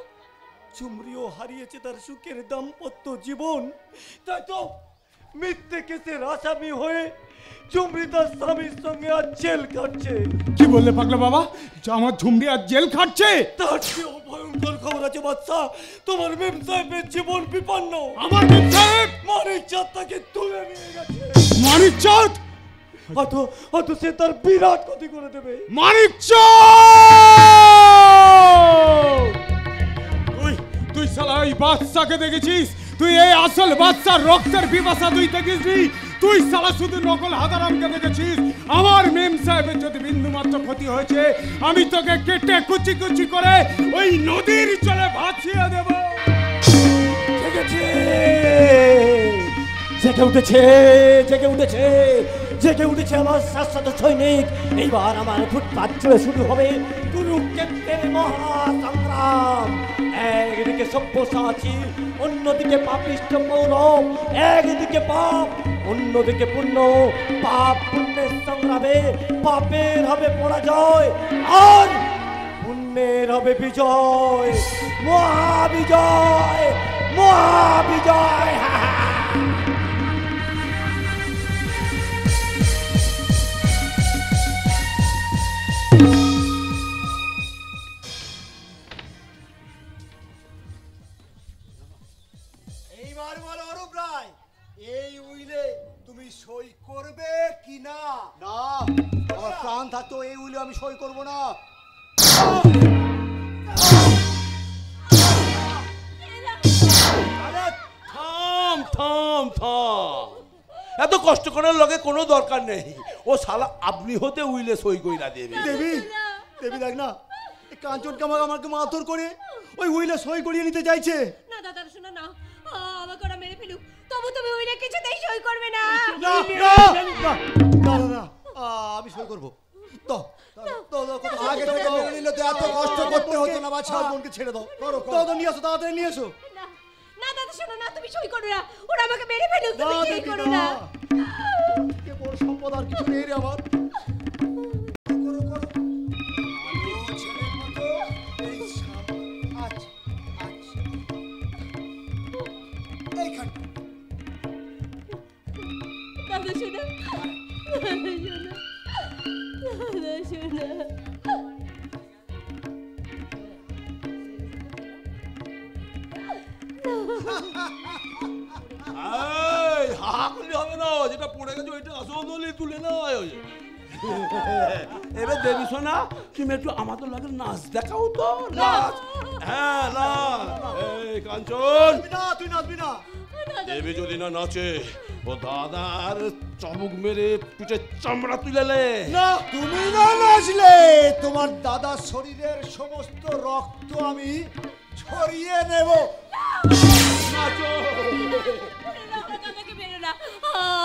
ঝুমরিও হারিয়েছে তার সুখের দাম্পত্য জীবন। তাই তো মিথ্যে কেসের আসামি হয়ে ঝুমরি তার স্বামীর সঙ্গে আজ জেল কাটছে। কি বললে পাগলা বাবা? আমার ঝুমরি আজ জেল খাটছে? তার চেয়েও ভয়ঙ্কর খবর আছে বাদশা, তোমার মেম সাহেবের জীবন বিপন্ন। আমার মেম সাহেব মানিক চাঁদ তাকে তুলে নিয়ে গেছে। মানিক চাঁদ? হয়তো সে তার বিরাট ক্ষতি করে দেবে। মানিক চাঁদ! তুই শালা এই বাদশাকে দেখেছিস? তুই এই আসল বাদশার রক্তের পিপাসা তুই দেখিসনি? তুই শালা শুধু নকল হাদারামকে দেখেছিস। আমার মেম সাহেবের যদি বিন্দু মাত্র ক্ষতি হয়েছে, আমি তোকে কেটে কুচি কুচি করে ওই নদীর জলে ভাসিয়ে দেব। জেগে উঠেছে, জেগে উঠেছে, জেগে উঠেছে আমার শাশ্বত সৈনিক। এইবার আমার ফুটপাত জুড়ে শুরু হবে কুরুক্ষেত্রের মহাসংগ্রাম। একদিকে সব্যসাচী, অন্যদিকে পাপিষ্ঠ কৌরব। একদিকে পাপ, অন্যদিকে পুণ্য। পাপ পুণ্যের সংগ্রামে পাপের হবে পরাজয়, আর পুণ্যের হবে বিজয়, মহাবিজয়, মহাবিজয়। এইবার বলো অরূপ রায়, এই উইলে তুমি সই করবে কি না? না, আমার প্রাণ থাকতো এই উইলে আমি সই করব না। থাম থাম থাম, এত কষ্ট করার লগে কোনো দরকার নেই। ও শালা আপনি হতে উইলে সই কইরা দেবে। দেবী, দেবী দেখ না, কাঞ্চনকে আমাকে মারধর করে ওই উইলে সই করিয়ে নিতে চাইছে। না দাদা শোনো না, আমাকে ওরা মেরে ফেলুক, তবু তুমি ওইটা কিছুতেই সই করবে না। না না না না, আমি সই করবো। তো আগে থেকে মেনে নিলে তো এত কষ্ট করতে হতো না। বাচ্চা বোনকে ছেড়ে দাও, তো নিয়ে আসো, তাড়াতাড়ি নিয়ে এসো। না দাদা শোনো না, তুমি সই করো না, ওরা আমাকে মেরে ফেলুক, তুমি সই করো না। কে বড় সম্পদ আর কিছু নেই রে আমার। দাদা শোনো, দাদা শোনো। হা করলে হবে না, যেটা পড়ে গেছে ওইটা আসলে তুলে নেওয়া। এবার দেবী সোনা, তুমি একটু আমাদের লাগে নাচ দেখাও তো। নাচ, হ্যাঁ নাচ। এই কাঞ্চন, তুই নাচবি না। দেবী যদি না নাচে, ও দাদার চাবুক মেরে পিঠে চামড়া তুলেলে। না, তুমি না নাচলে তোমার দাদার শরীরের সমস্ত রক্ত আমি ছড়িয়ে নেব। নাচো।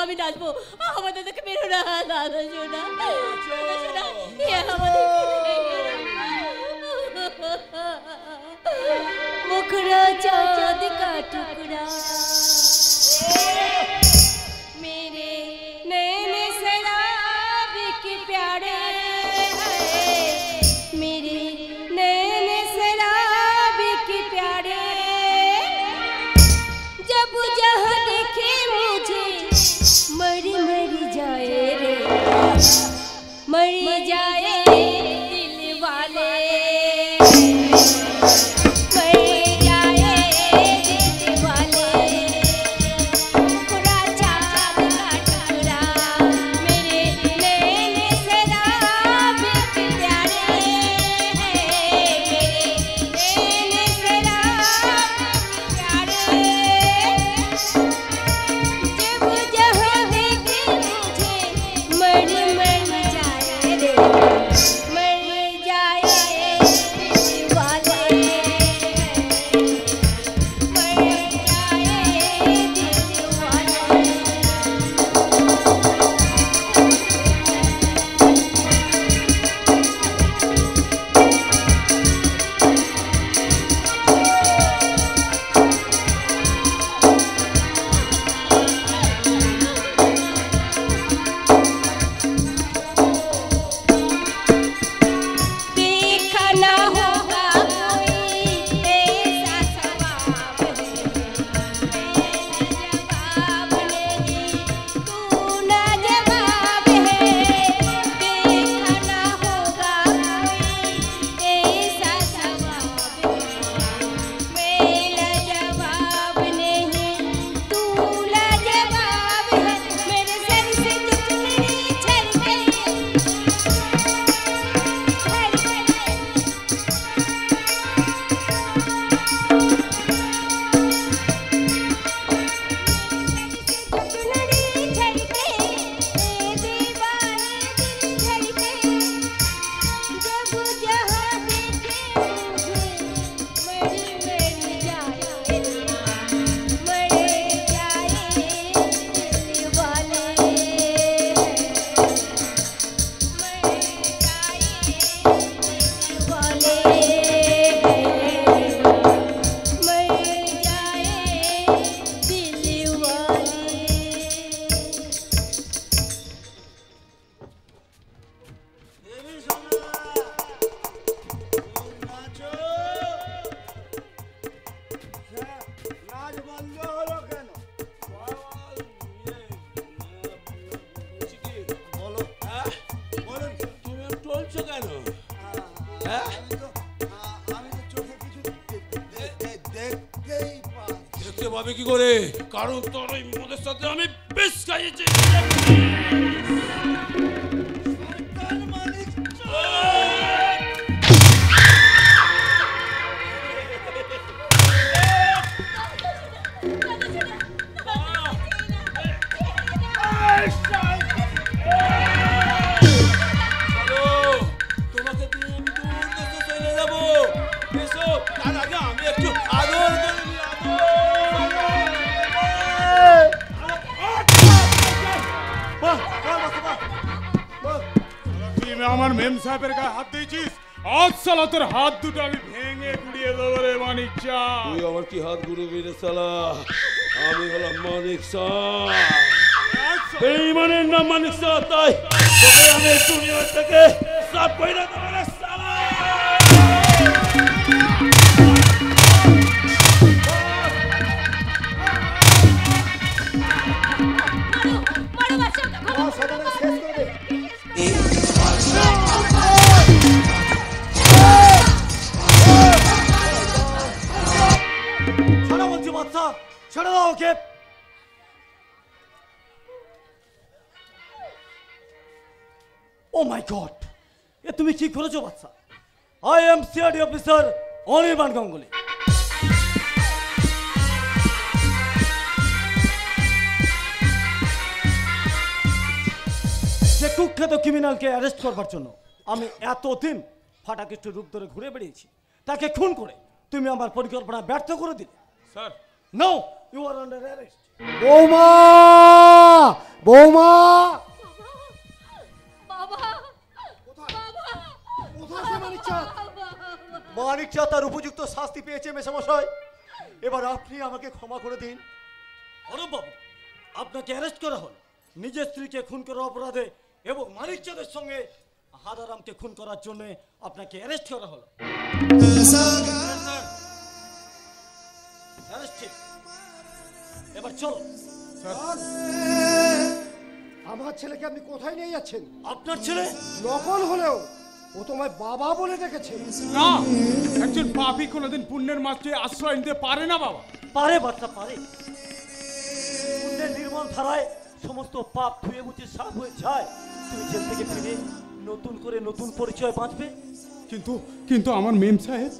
আমি নাচবো, আমার দাদাকে বেরো না। দাদা শোনা, দাদা শোনা, মুখরা চাঁদ का टुकड़ा मेरे नैन शराब के प्यारे हैं, मेरे नैन शराब के प्यारे। जब जहाँ देखे मुझे मर मर जाए रे, मर जाए दिल वाले, मर जाए दिल वाले। ঘুমাবে কি করে? কারণ তোর ওই মদের সাথে আমি বেশ খাইয়েছি। তোমাকে দিয়ে আমি দূর দেশে চলে যাবো। এসো, তার আগে আমি একটু আদর করে নিই, তুই আমার মেম সাহেবের গায়ে হাত দিয়েছিস, আজ সালা তোর হাত দুটো আমি ভেঙে গুড়িয়ে দেবো রে মানিক চা। তুই আমার কি হাত ঘুরবি রে শালা? আমি হলাম মানিক শাহ, বেঈমানের নাম মানিক শাহ, তাই তোকে আমি দুনিয়া থেকে সাফ করে দেবো রে শালা। মারো বাচ্চা ছাড়া বলছি বাচ্চা, ছেড়ে দাও ওকে। ও মাই গড, এ তুমি কি করেছো বাচ্চা? I am CID officer Anirban Ganguly. যে কুখ্যাত ক্রিমিনালকে অ্যারেস্ট করবার জন্য আমি এতদিন ফাটাকেষ্ট রূপ ধরে ঘুরে বেরিয়েছি, তাকে খুন করে তুমি আমার পরিকল্পনা ব্যর্থ করে দিলে। Sir, no, you are under arrest. বৌমা, বৌমা, কোথায় সে মানিক চাঁদ? মানিক চাঁদ তার উপযুক্ত শাস্তি পেয়েছে মেশামশাই, এবার আপনি আমাকে ক্ষমা করে দিন। অরূপ বাবু, আপনাকে অ্যারেস্ট করা হল নিজের স্ত্রীকে খুন করার অপরাধে এবং মানিক চাঁদের সঙ্গে হাদারামকে খুন করার জন্য আপনাকে অ্যারেস্ট করা হলো। অ্যারেস্টেড। এবার চলো। আমার ছেলেকে আপনি কোথায় নিয়ে যাচ্ছেন? আপনার ছেলে নকল হলেও ও তোমায় বাবা বলে ডেকেছে। না, একজন পাপী কোনোদিন পুণ্যের মাঝে আশ্রয় নিতে পারে না বাবা। পারে বাচ্চা, পারে। পুণ্যের নির্মল ধারায় সমস্ত পাপ ধুয়ে মুছে সাফ হয়ে যায়। তুমি জেল থেকে ফিরে নতুন করে নতুন পরিচয় বাঁচবে। কিন্তু আমার মেম সাহেব,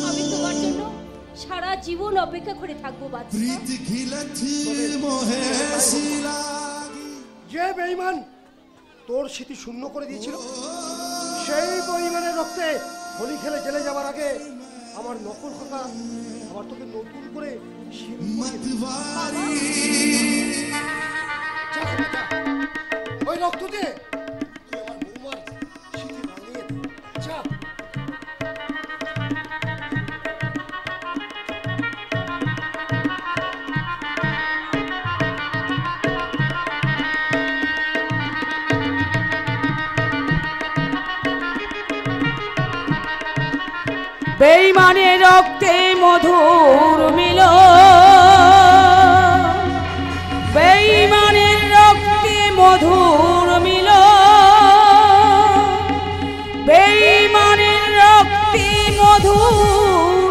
আমি তোমার জন্য সারা জীবন অপেক্ষা করে থাকবো বাচ্চা। যে বেঈমান তোর স্মৃতি শূন্য করে দিয়েছিল, সেই বেঈমানের রক্তে হোলি খেলে জেলে যাবার আগে আমার নকল কথা আবার তোকে নতুন করে ওই রক্ত দিয়ে তুই আমার বৌমার স্মৃতি ভাঙিয়ে দে। যা। বেঈমানের রক্তে মধুর মিলন, বেঈমানের রক্তে মধুর মিলন, বেঈমানের রক্তে মধুর